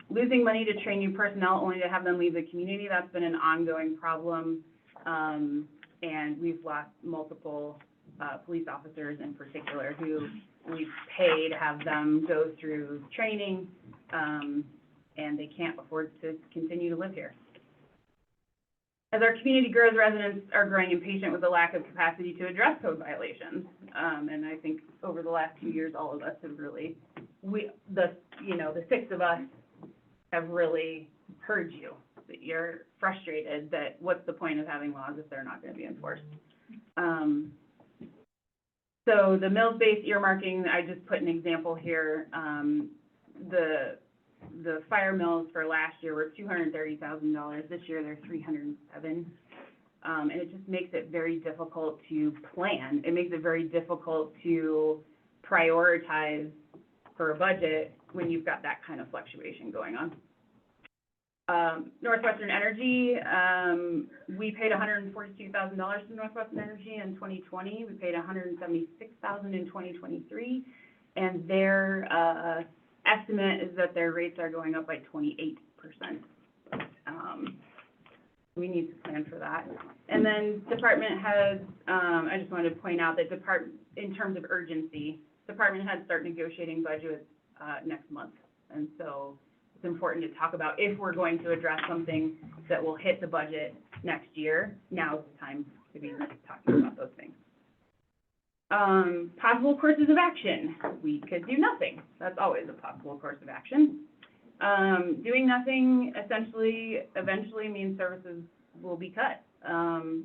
Losing money to train new personnel only to have them leave the community, that's been an ongoing problem. And we've lost multiple police officers in particular who we've paid to have them go through training, and they can't afford to continue to live here. As our community grows, residents are growing impatient with the lack of capacity to address code violations. And I think over the last 2 years, all of us have really, the six of us have really heard you, that you're frustrated that what's the point of having laws if they're not going to be enforced. So the mills-based earmarking, I just put an example here. The fire mills for last year were $230,000. This year they're $307,000. And it just makes it very difficult to plan. It makes it very difficult to prioritize for a budget when you've got that kind of fluctuation going on. Northwestern Energy, we paid $142,000 to Northwestern Energy in 2020. We paid $176,000 in 2023, and their estimate is that their rates are going up by 28%. We need to plan for that. And then department heads, I just wanted to point out that in terms of urgency, department heads start negotiating budgets next month, and so it's important to talk about if we're going to address something that will hit the budget next year. Now's the time to be talking about those things. Possible courses of action. We could do nothing. That's always a possible course of action. Doing nothing eventually means services will be cut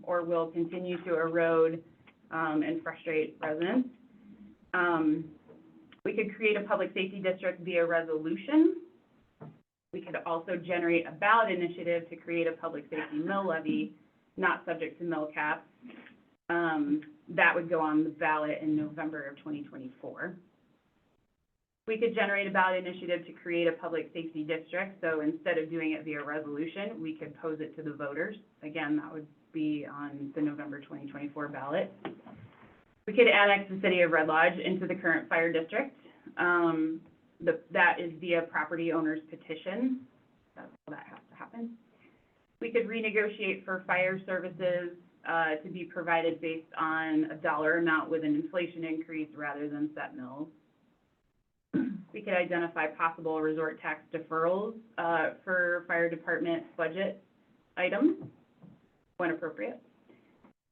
or will continue to erode and frustrate residents. We could create a public safety district via resolution. We could also generate a ballot initiative to create a public safety mill levy, not subject to mill caps. That would go on the ballot in November of 2024. We could generate a ballot initiative to create a public safety district, so instead of doing it via resolution, we could pose it to the voters. Again, that would be on the November 2024 ballot. We could annex the city of Red Lodge into the current fire district. That is via property owner's petition. That's how that has to happen. We could renegotiate for fire services to be provided based on a dollar amount with an inflation increase rather than set mills. We could identify possible resort tax deferrals for fire department budget items when appropriate.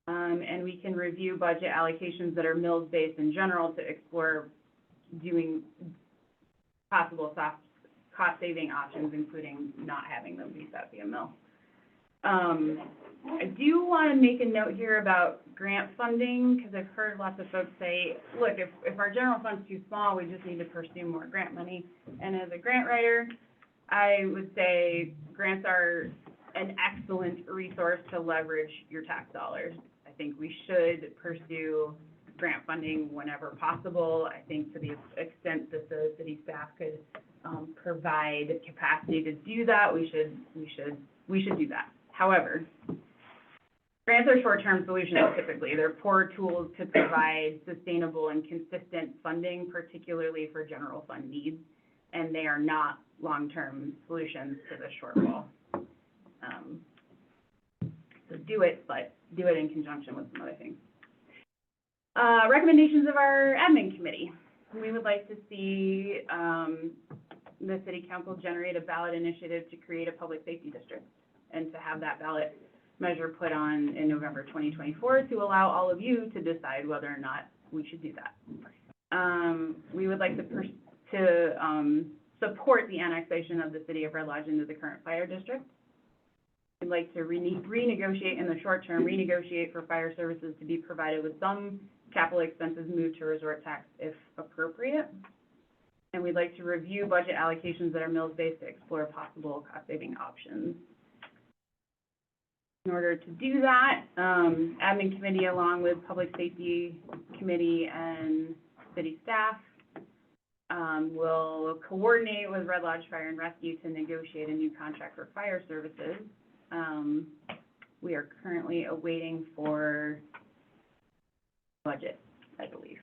And we can review budget allocations that are mills-based in general to explore doing possible cost-saving options, including not having them be set via mill. I do want to make a note here about grant funding, because I've heard lots of folks say, look, if our general fund's too small, we just need to pursue more grant money. And as a grant writer, I would say grants are an excellent resource to leverage your tax dollars. I think we should pursue grant funding whenever possible. I think to the extent that the city staff could provide capacity to do that, we should do that. However, grants are short-term solutions typically. They're poor tools to provide sustainable and consistent funding, particularly for general fund needs, and they are not long-term solutions to the shortfall. So do it, but do it in conjunction with some other things. Recommendations of our admin committee. We would like to see the city council generate a ballot initiative to create a public safety district and to have that ballot measure put on in November 2024 to allow all of you to decide whether or not we should do that. We would like to support the annexation of the city of Red Lodge into the current fire district. We'd like to renegotiate in the short term, renegotiate for fire services to be provided with some capital expenses moved to resort tax if appropriate. And we'd like to review budget allocations that are mills-based to explore possible cost-saving options. In order to do that, admin committee along with public safety committee and city staff will coordinate with Red Lodge Fire and Rescue to negotiate a new contract for fire services. We are currently awaiting for budget, I believe.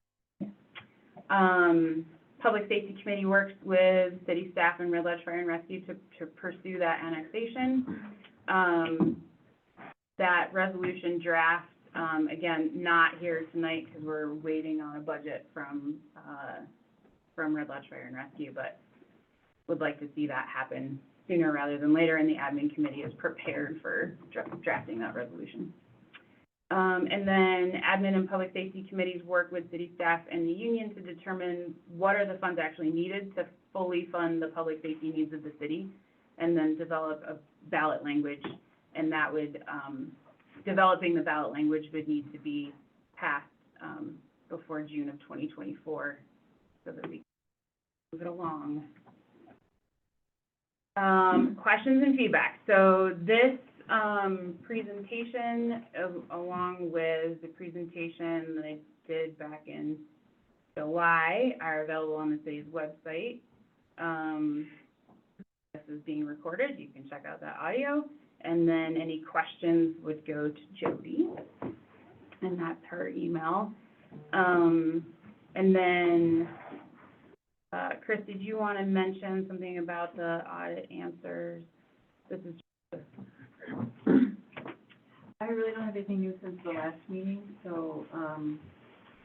Public Safety Committee works with city staff and Red Lodge Fire and Rescue to pursue that annexation. That resolution draft, again, not here tonight because we're waiting on a budget from Red Lodge Fire and Rescue, but would like to see that happen sooner rather than later, and the admin committee is prepared for drafting that resolution. And then admin and public safety committees work with city staff and the union to determine what are the funds actually needed to fully fund the public safety needs of the city, and then develop a ballot language. And that would, developing the ballot language would need to be passed before June of 2024 so that we can move it along. Questions and feedback. So this presentation, along with the presentation that I did back in July, are available on the city's website. This is being recorded. You can check out that audio. And then any questions would go to Jody, and that's her email. And then, Chris, did you want to mention something about the audit answers? This is I really don't have anything new since the last meeting, so,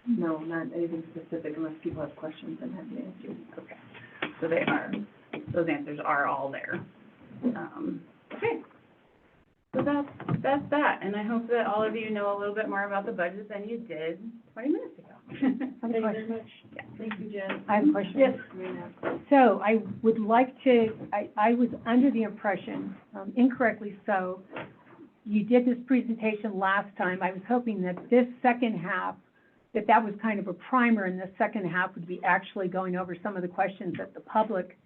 no, not anything specific unless people have questions and have the answers. okay. So those answers are all there. Okay. So that's that, and I hope that all of you know a little bit more about the budget than you did 20 minutes ago. Thank you very much. Yeah. Thank you, Jen. I have a question. Yes. So I would like to, I was under the impression, incorrectly so, you did this presentation last time. I was hoping that this second half, that was kind of a primer, and the second half would be actually going over some of the questions that the public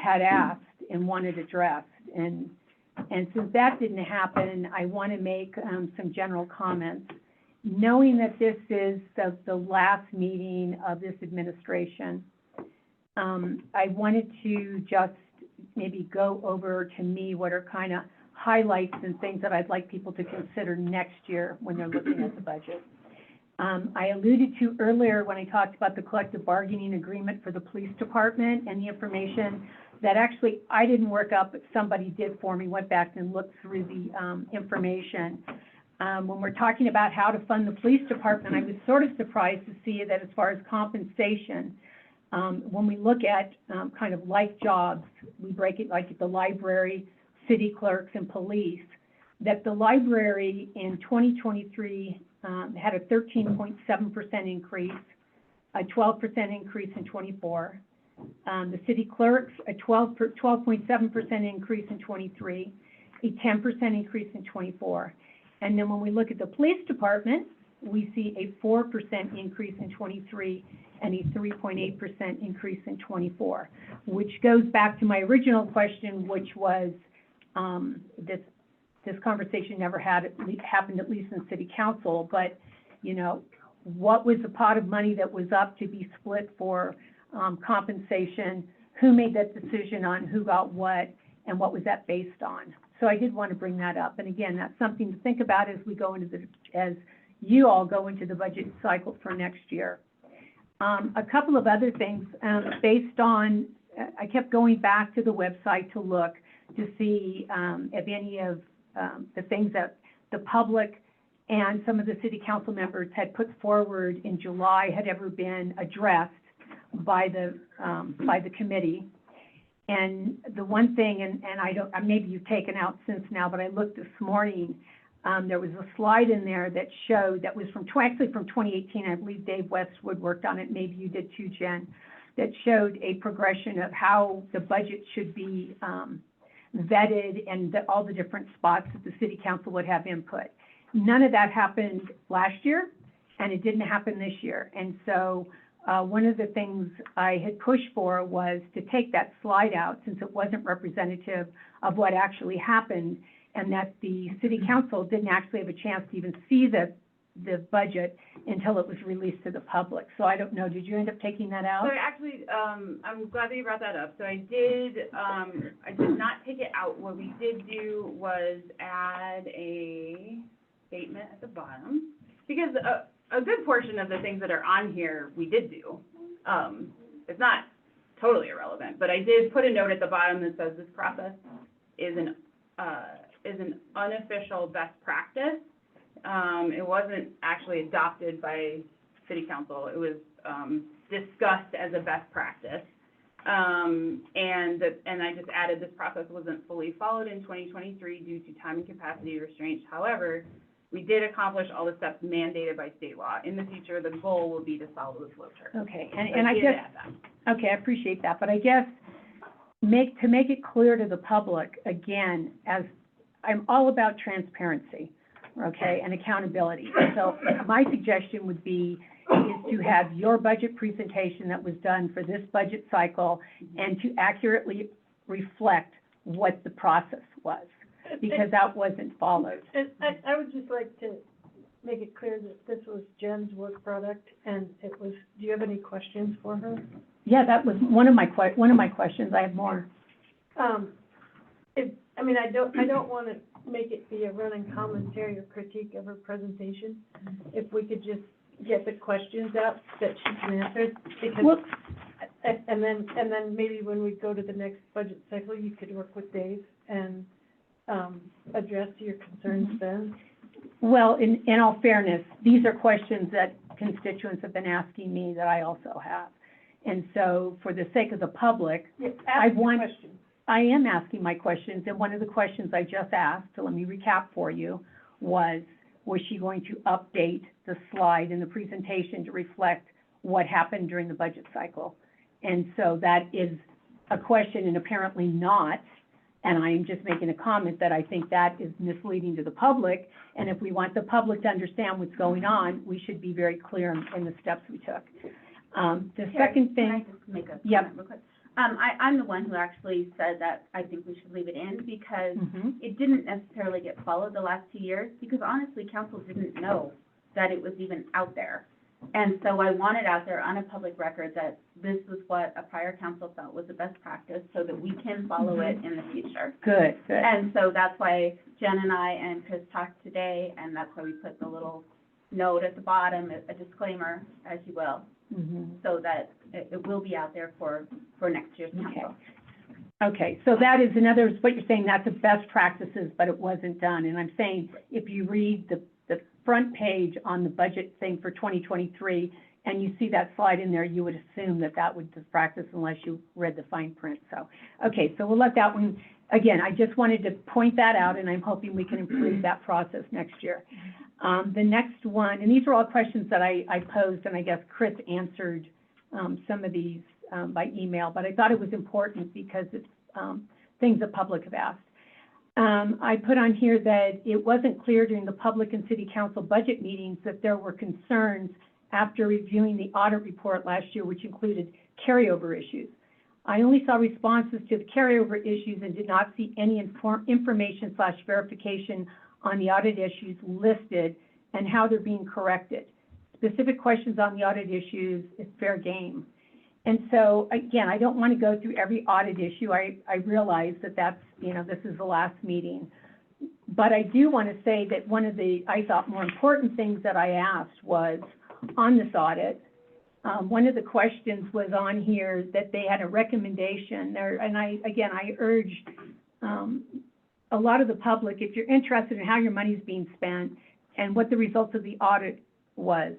had asked and wanted addressed. And since that didn't happen, I want to make some general comments. Knowing that this is the last meeting of this administration, I wanted to just maybe go over to me what are kind of highlights and things that I'd like people to consider next year when they're looking at the budget. I alluded to earlier when I talked about the collective bargaining agreement for the police department and the information that actually I didn't work up, but somebody did for me, went back and looked through the information. When we're talking about how to fund the police department, I was sort of surprised to see that as far as compensation, when we look at kind of like jobs, we break it like at the library, city clerks, and police, that the library in 2023 had a 13.7% increase, a 12% increase in 24. The city clerks, a 12.7% increase in 23, a 10% increase in 24. And then when we look at the police department, we see a 4% increase in 23 and a 3.8% increase in 24, which goes back to my original question, which was this conversation never happened, at least in city council, but, you know, what was the pot of money that was up to be split for compensation? Who made that decision on who got what, and what was that based on? So I did want to bring that up. And again, that's something to think about as we go into as you all go into the budget cycle for next year. A couple of other things based on, I kept going back to the website to look to see if any of the things that the public and some of the city council members had put forward in July had ever been addressed by the committee. And the one thing, and I don't, maybe you've taken out since now, but I looked this morning, there was a slide in there that showed, that was actually from 2018, I believe Dave Westwood worked on it, maybe you did too, Jen, that showed a progression of how the budget should be vetted and all the different spots that the city council would have input. None of that happened last year, and it didn't happen this year. And so one of the things I had pushed for was to take that slide out, since it wasn't representative of what actually happened, and that the city council didn't actually have a chance to even see the budget until it was released to the public. So I don't know, did you end up taking that out? So I actually, I'm glad that you brought that up. So I did not take it out. What we did do was add a statement at the bottom, because a good portion of the things that are on here, we did do. It's not totally irrelevant, but I did put a note at the bottom that says this process is an unofficial best practice. It wasn't actually adopted by city council. It was discussed as a best practice. And I just added this process wasn't fully followed in 2023 due to time and capacity restraints. However, we did accomplish all the steps mandated by state law. In the future, the goal will be to follow the flow chart. Okay, and I guess, okay, I appreciate that, but I guess to make it clear to the public, again, as I'm all about transparency, okay, and accountability. So my suggestion would be is to have your budget presentation that was done for this budget cycle and to accurately reflect what the process was, because that wasn't followed. And I would just like to make it clear that this was Jen's work product, and it was, do you have any questions for her? Yeah, that was one of my questions. I have more. I don't want to make it be a running commentary or critique of her presentation. If we could just get the questions out that she can answer, because, and then maybe when we go to the next budget cycle, you could work with Dave and address your concerns then. Well, in all fairness, these are questions that constituents have been asking me that I also have. And so for the sake of the public, I am asking my questions, and one of the questions I just asked, so let me recap for you, was she going to update the slide in the presentation to reflect what happened during the budget cycle? And so that is a question, and apparently not, and I am just making a comment that I think that is misleading to the public, and if we want the public to understand what's going on, we should be very clear in the steps we took. The second thing... Can I just make a comment real quick? I'm the one who actually said that I think we should leave it in because it didn't necessarily get followed the last 2 years, because honestly, council didn't know that it was even out there. And so I wanted out there on a public record that this was what a prior council felt was the best practice so that we can follow it in the future. Good, good. And so that's why Jen and I and Chris talked today, and that's why we put the little note at the bottom, a disclaimer, as you will, so that it will be out there for next year's council. Okay, so that is, in other words, what you're saying, that's the best practices, but it wasn't done. And I'm saying, if you read the front page on the budget thing for 2023, and you see that slide in there, you would assume that that would be practice unless you read the fine print. So, okay, so we'll let that one, again, I just wanted to point that out, and I'm hoping we can improve that process next year. The next one, and these are all questions that I posed, and I guess Chris answered some of these by email, but I thought it was important because it's things the public have asked. I put on here that it wasn't clear during the public and city council budget meetings that there were concerns after reviewing the audit report last year, which included carryover issues. I only saw responses to the carryover issues and did not see any information/verification on the audit issues listed and how they're being corrected. Specific questions on the audit issues is fair game. And so, again, I don't want to go through every audit issue. I realize that that's, this is the last meeting. But I do want to say that one of the, I thought, more important things that I asked was, on this audit, one of the questions was on here that they had a recommendation there, and I urged a lot of the public, if you're interested in how your money is being spent and what the results of the audit was,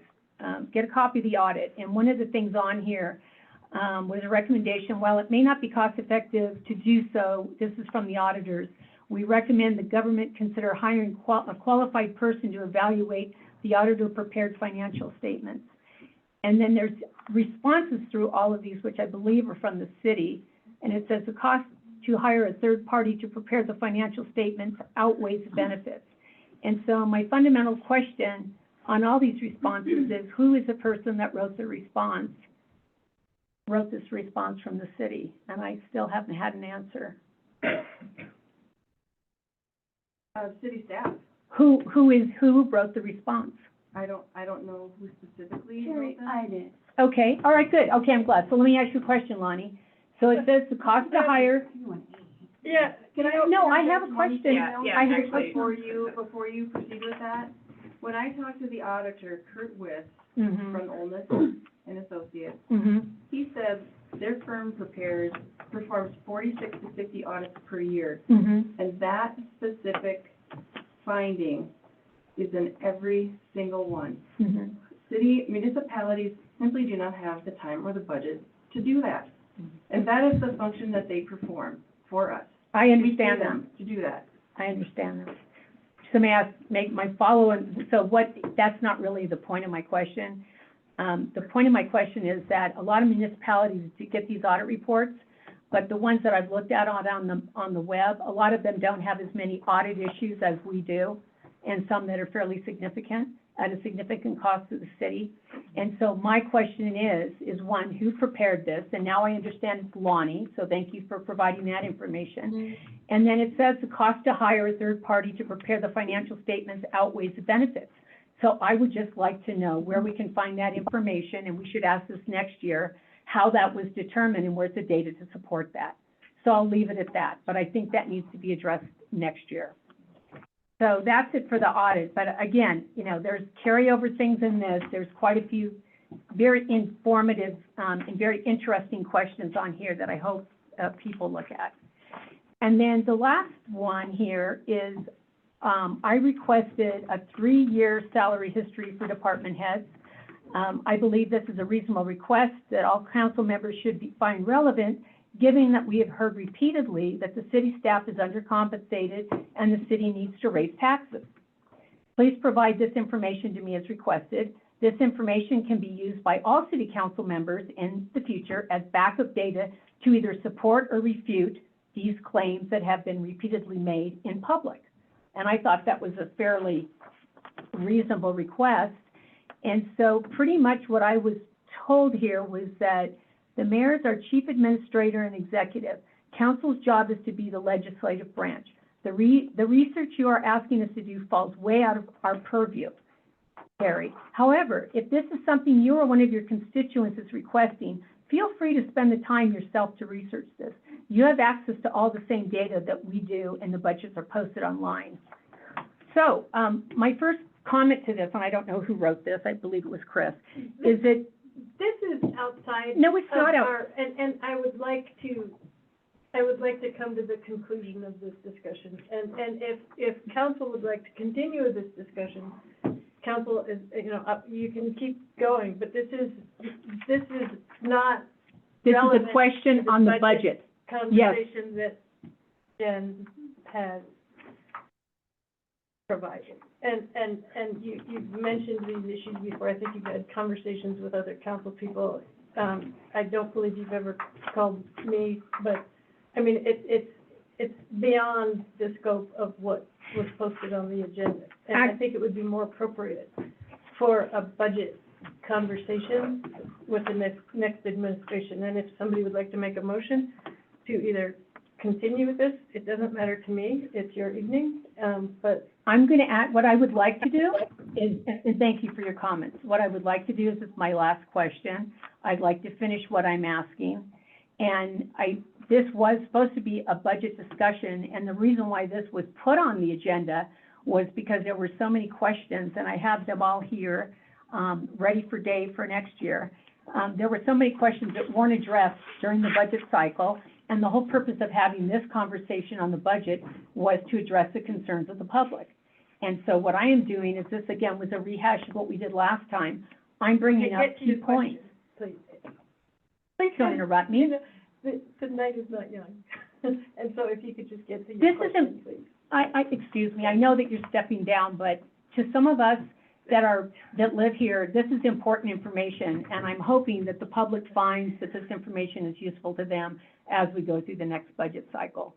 get a copy of the audit. And one of the things on here was a recommendation, while it may not be cost effective to do so, this is from the auditors, we recommend the government consider hiring a qualified person to evaluate the auditor prepared financial statements. And then there's responses through all of these, which I believe are from the city, and it says the cost to hire a third party to prepare the financial statements outweighs the benefits. And so my fundamental question on all these responses is, who is the person that wrote this response from the city? And I still haven't had an answer. City staff. Who wrote the response? I don't know who specifically wrote that. I did. Okay, all right, good. Okay, I'm glad. So let me ask you a question, Lonnie. So it says the cost to hire. Yeah, Can I? No, I have a question. Yeah, I have a actually. question. Before you proceed with that, when I talked to the auditor, Kurt Wiss, Mm-hmm. from Olness and Associates, Mm-hmm. he said their firm performs 46 to 50 audits per year. Mm-hmm. And that specific finding is in every single one. Mm-hmm. Municipalities simply do not have the time or the budget to do that. And that is the function that they perform for us. I understand We pay that. them to do that. I understand that. So may I make my follow-on, that's not really the point of my question. The point of my question is that a lot of municipalities get these audit reports, but the ones that I've looked at on the web, a lot of them don't have as many audit issues as we do, and some that are fairly significant, at a significant cost to the city. And so my question is one, who prepared this? And now I understand it's Lonnie, so thank you for providing that information. Mm-hmm. And then it says the cost to hire a third party to prepare the financial statements outweighs the benefits. So I would just like to know where we can find that information, and we should ask this next year, how that was determined and where's the data to support that. So I'll leave it at that, but I think that needs to be addressed next year. So that's it for the audit, but again, there's carryover things in this. There's quite a few very informative and very interesting questions on here that I hope people look at. And then the last one here is I requested a 3-year salary history for department heads. I believe this is a reasonable request that all council members should find relevant, given that we have heard repeatedly that the city staff is undercompensated and the city needs to raise taxes. Please provide this information to me as requested. This information can be used by all city council members in the future as backup data to either support or refute these claims that have been repeatedly made in public. And I thought that was a fairly reasonable request. And so pretty much what I was told here was that the mayor is our chief administrator and executive. Council's job is to be the legislative branch. The research you are asking us to do falls way out of our purview. Terry. However, if this is something you or one of your constituents is requesting, feel free to spend the time yourself to research this. You have access to all the same data that we do, and the budgets are posted online. So, my first comment to this, and I don't know who wrote this, I believe it was Chris, is that, This is outside. no, it's not of out. our- And I would like to come to the conclusion of this discussion. And if council would like to continue this discussion, council is, you can keep going, but this is not This is relevant a to question the on the budget budget. conversation that Jen has provided. And you've mentioned these issues before. I think you've had conversations with other council people. I don't believe you've ever called me, but, I mean, it's beyond the scope of what was posted on the agenda. And I think it would be more appropriate for a budget conversation with the next administration. And if somebody would like to make a motion to either continue with this, it doesn't matter to me, it's your evening, but. I'm going to add, what I would like to do is, and thank you for your comments. What I would like to do is, it's my last question. I'd like to finish what I'm asking. And this was supposed to be a budget discussion, and the reason why this was put on the agenda was because there were so many questions, and I have them all here, ready for Dave for next year. There were so many questions that weren't addressed during the budget cycle, and the whole purpose of having this conversation on the budget was to address the concerns of the public. And so what I am doing is, this again was a rehash of what we did last time. I'm bringing up Get to key your points. questions, please. Please don't interrupt me. The night is not young. And so if you could just get to This your isn't- question, please. Excuse me, I know that you're stepping down, but to some of us that live here, this is important information, and I'm hoping that the public finds that this information is useful to them as we go through the next budget cycle.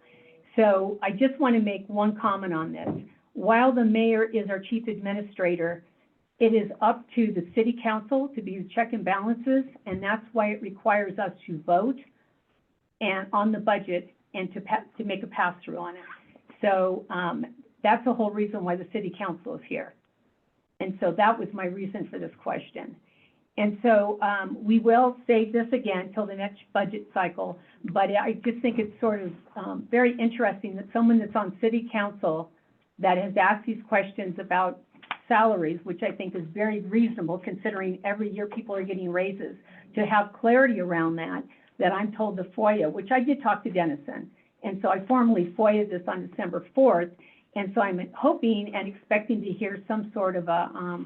So I just want to make one comment on this. While the mayor is our chief administrator, it is up to the city council to be the check and balances, and that's why it requires us to vote and on the budget and to make a pass-through on it. So, that's the whole reason why the city council is here. And so that was my reason for this question. And so, we will save this again till the next budget cycle, but I just think it's sort of, very interesting that someone that's on city council that has asked these questions about salaries, which I think is very reasonable considering every year people are getting raises, to have clarity around that I'm told the FOIA, which I did talk to Dennison. And so I formally FOIA'd this on December 4th. And so I'm hoping and expecting to hear some sort of a,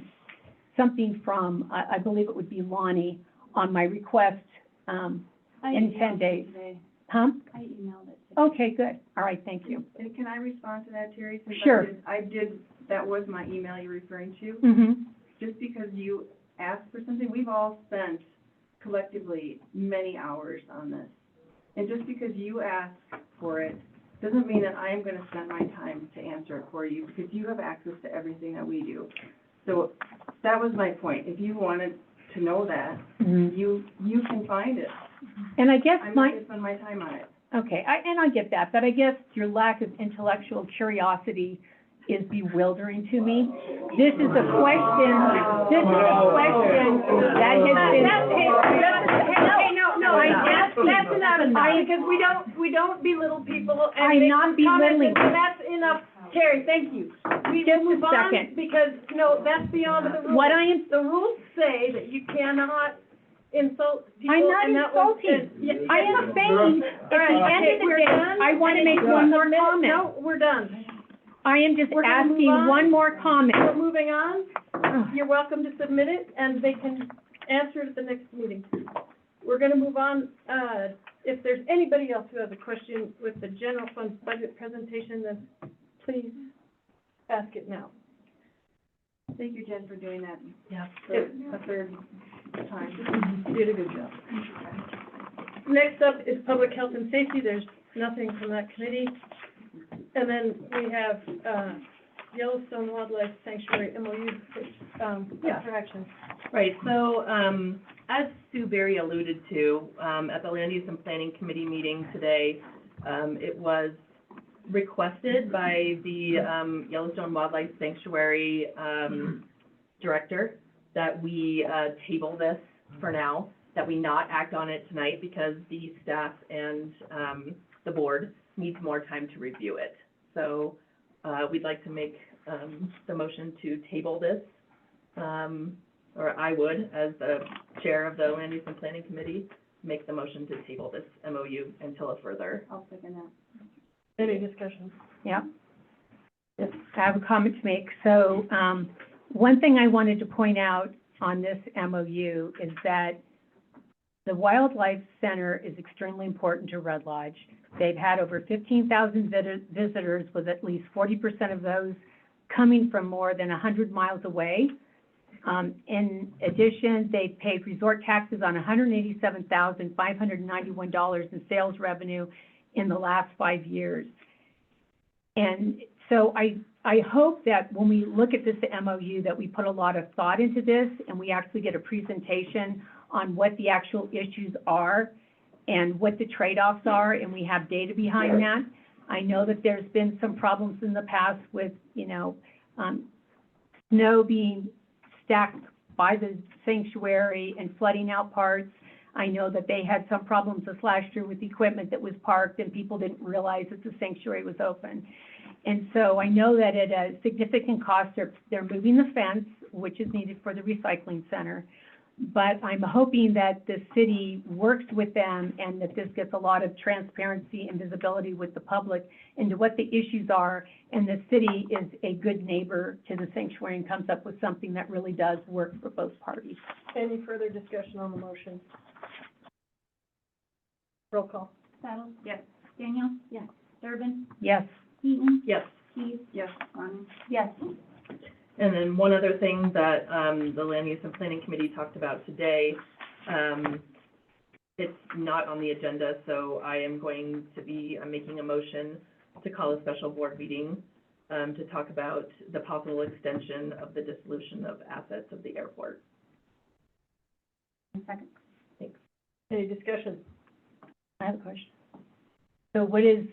something from, I believe it would be Lonnie, on my request, in 10 days. Huh? I emailed it. Okay, good. All right, thank you. And can I respond to that, Terry? Since Sure. that was my email you're referring to. Mm-hmm. Just because you asked for something, we've all spent collectively many hours on this. And just because you ask for it, doesn't mean that I am gonna spend my time to answer it for you, because you have access to everything that we do. So that was my point. If you wanted to know that, Mm-hmm. you can find it. And I guess I'm my, not gonna spend my time on it. okay, I get that, but I guess your lack of intellectual curiosity is bewildering to me. This is a question that has been. That's enough, because we don't belittle people and I'm make not comments, belittling. and that's enough. Terry, thank you. We Just will a move on, second. because, that's beyond the rules. What I am, The rules say that you cannot insult people. I'm not and that was- insulting. and- yeah, I am saying, at the All right, end okay, of the we're day, done. I want to And make it's one more submitted. comment. No, we're done. I am just We're gonna move asking on. one more We're comment. moving on. You're welcome to submit it, and they can answer it at the next meeting. We're gonna move on. If there's anybody else who has a question with the general fund budget presentation, then please ask it now. Thank you, Jen, for doing that. Yeah. For a third time. You did a good job. Next up is public health and safety. There's nothing from that committee. And then we have, Yellowstone Wildlife Sanctuary MOU, for action. Right, so, as Sue Berry alluded to, at the Land Use and Planning Committee meeting today, it was requested by the, Yellowstone Wildlife Sanctuary, director, that we, table this for now, that we not act on it tonight because the staff and, the board needs more time to review it. So, we'd like to make, the motion to table this, or I would, as the chair of the Land Use and Planning Committee, make the motion to table this MOU until a further. I'll second that. Any discussion? Yeah. Yes, I have a comment to make. So, one thing I wanted to point out on this MOU is that the Wildlife Center is extremely important to Red Lodge. They've had over 15,000 visitors, with at least 40% of those coming from more than 100 miles away. In addition, they paid resort taxes on $187,591 in sales revenue in the last 5 years. And so I hope that when we look at this MOU, that we put a lot of thought into this and we actually get a presentation on what the actual issues are and what the trade-offs are, and we have data behind that. I know that there's been some problems in the past with, snow being stacked by the sanctuary and flooding out parts. I know that they had some problems this last year with equipment that was parked and people didn't realize that the sanctuary was open. And so I know that at a significant cost, they're moving the fence, which is needed for the recycling center. But I'm hoping that the city works with them and that this gets a lot of transparency and visibility with the public into what the issues are, and the city is a good neighbor to the sanctuary and comes up with something that really does work for both parties. Any further discussion on the motion? Roll call. Saddles? Yes. Daniel? Yes. Durbin? Yes. Eaton? Yes. Keith? Yes. Ronnie? Yes. And then one other thing that, the Land Use and Planning Committee talked about today, it's not on the agenda, so I am I'm making a motion to call a special board meeting, to talk about the possible extension of the dissolution of assets of the airport. Second. Thanks. Any discussion? I have a question. So we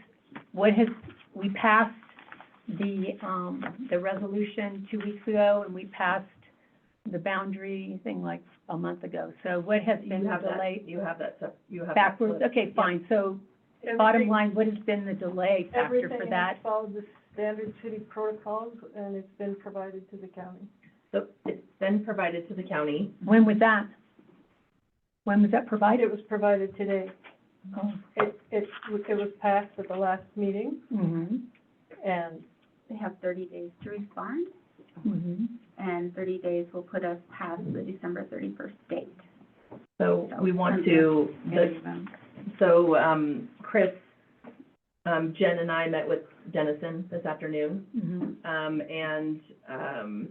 passed the resolution 2 weeks ago, and we passed the boundary thing like a month ago. So what has been the delay? You have that Backwards, split. okay, fine. So bottom line, what has been the delay factor for that? Everything has followed the standard city protocols, and it's been provided to the county. So it's been provided to the county. When was that? When was that provided? It was provided today. Oh. It was passed at the last meeting, Mm-hmm. and They have 30 days to respond, Mm-hmm. and 30 days will put us past the December 31st date. So we want to, Chris, Jen and I met with Dennison this afternoon, Mm-hmm.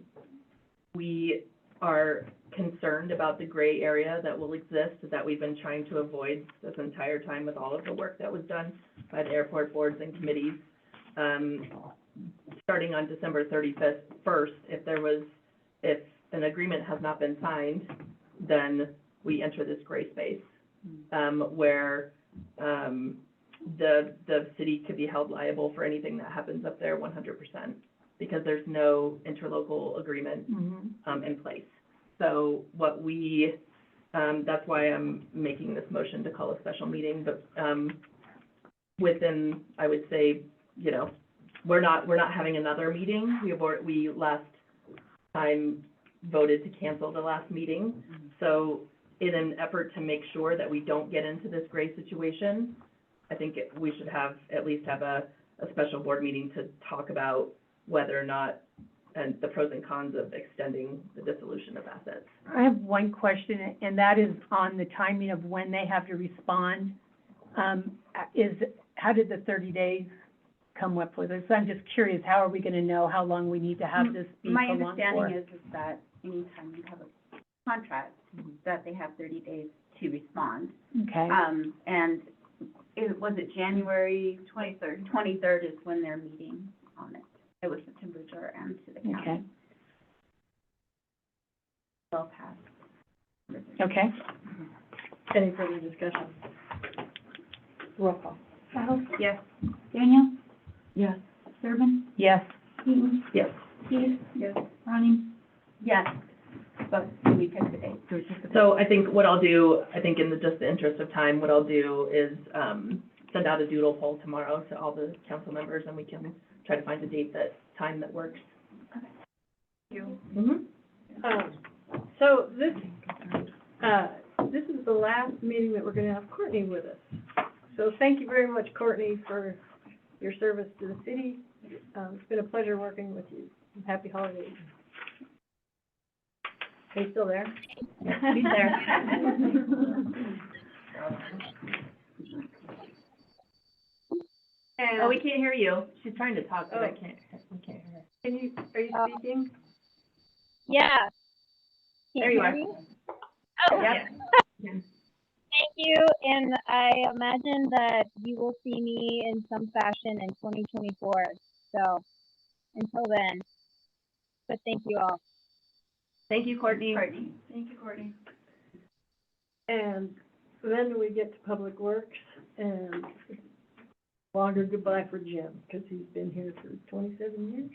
we are concerned about the gray area that will exist, that we've been trying to avoid this entire time with all of the work that was done by the airport boards and committees. Starting on December 31st, if an agreement has not been signed, then we enter this gray space, where, the city could be held liable for anything that happens up there 100%, because there's no interlocal agreement, Mm-hmm. in place. So what that's why I'm making this motion to call a special meeting, but, within, I would say, we're not having another meeting. We last time voted to cancel the last meeting. So in an effort to make sure that we don't get into this gray situation, I think we should at least have a special board meeting to talk about whether or not, and the pros and cons of extending the dissolution of assets. I have one question, and that is on the timing of when they have to respond. How did the 30 days come up with this? I'm just curious, how are we gonna know how long we need to have this be My prolonged for? understanding is that anytime you have a contract, that they have 30 days to respond. Okay, And was it January 23rd? 23rd is when they're meeting on it. It was the temperature and to the county. okay, Well passed. okay. any further discussion? Roll call. Saddles? Yes. Daniel? Yes. Durbin? Yes. Eaton? Yes. Keith? Yes. Ronnie? Yes, but do we pick the date? So I think what I'll do, I think in just the interest of time, what I'll do is, send out a doodle poll tomorrow to all the council members, and we can try to find a date time that works. Mm-hmm. So this is the last meeting that we're gonna have Courtney with us. So thank you very much, Courtney, for your service to the city. It's been a pleasure working with you. Happy holidays. Are you still there? He's there. Oh, we can't hear you. She's trying to talk, but we can't hear her. Are you speaking? Yeah. There you are. Oh, Yep. thank you, and I imagine that you will see me in some fashion in 2024, so until then, but thank you all. Thank you, Courtney. Thank you, Courtney. And then we get to Public Works, and longer goodbye for Jim, because he's been here for 27 years,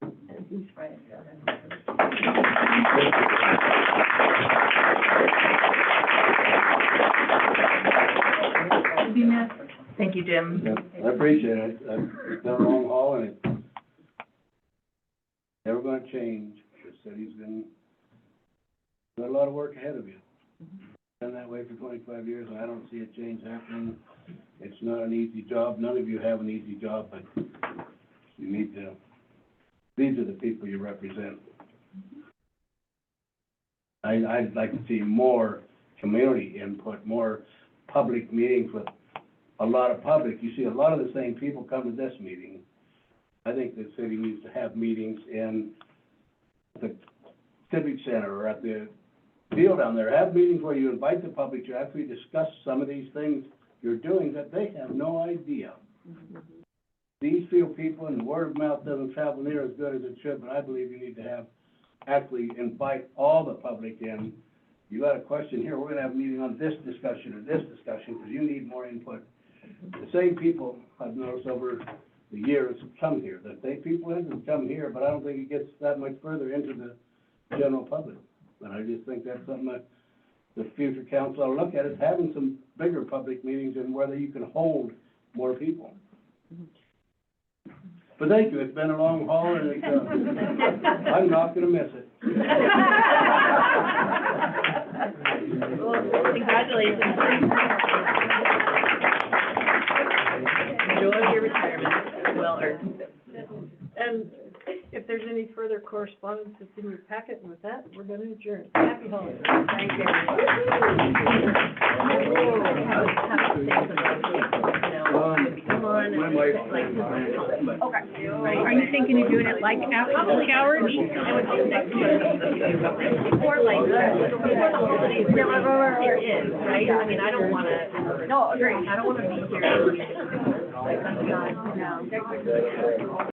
and he's right down Thank you, Jim. I appreciate it. It's been a long haul, and it's never gonna change. The city's got a lot of work ahead of you. Been that way for 25 years, and I don't see a change happening. It's not an easy job. None of you have an easy job, but you need to, these are the people you represent. I'd like to see more community input, more public meetings with a lot of public. You see a lot of the same people come to this meeting. I think the city needs to have meetings in the civic center or at the field down there. Have meetings where you invite the public to actually discuss some of these things you're doing that they have no idea. These few people, and the word of mouth doesn't travel near as good as it should, but I believe you need to actually invite all the public in. You got a question here, we're gonna have a meeting on this discussion or this discussion, because you need more input. The same people I've noticed over the years come here, the same people that come here, but I don't think it gets that much further into the general public. And I just think that's something that the future council ought to look at, is having some bigger public meetings and whether you can hold more people. But thank you, it's been a long haul, and it's, I'm not gonna miss it. Well, congratulations. Enjoy your retirement. Well earned. And if there's any further correspondence that's in your packet, and with that, we're going to adjourn. Happy holidays. Thank you. Come on. Okay. Are you thinking of doing it like after public hours? Or like, before the holidays, there is, right? I mean, I don't wanna. No, agree. I don't wanna be here. No.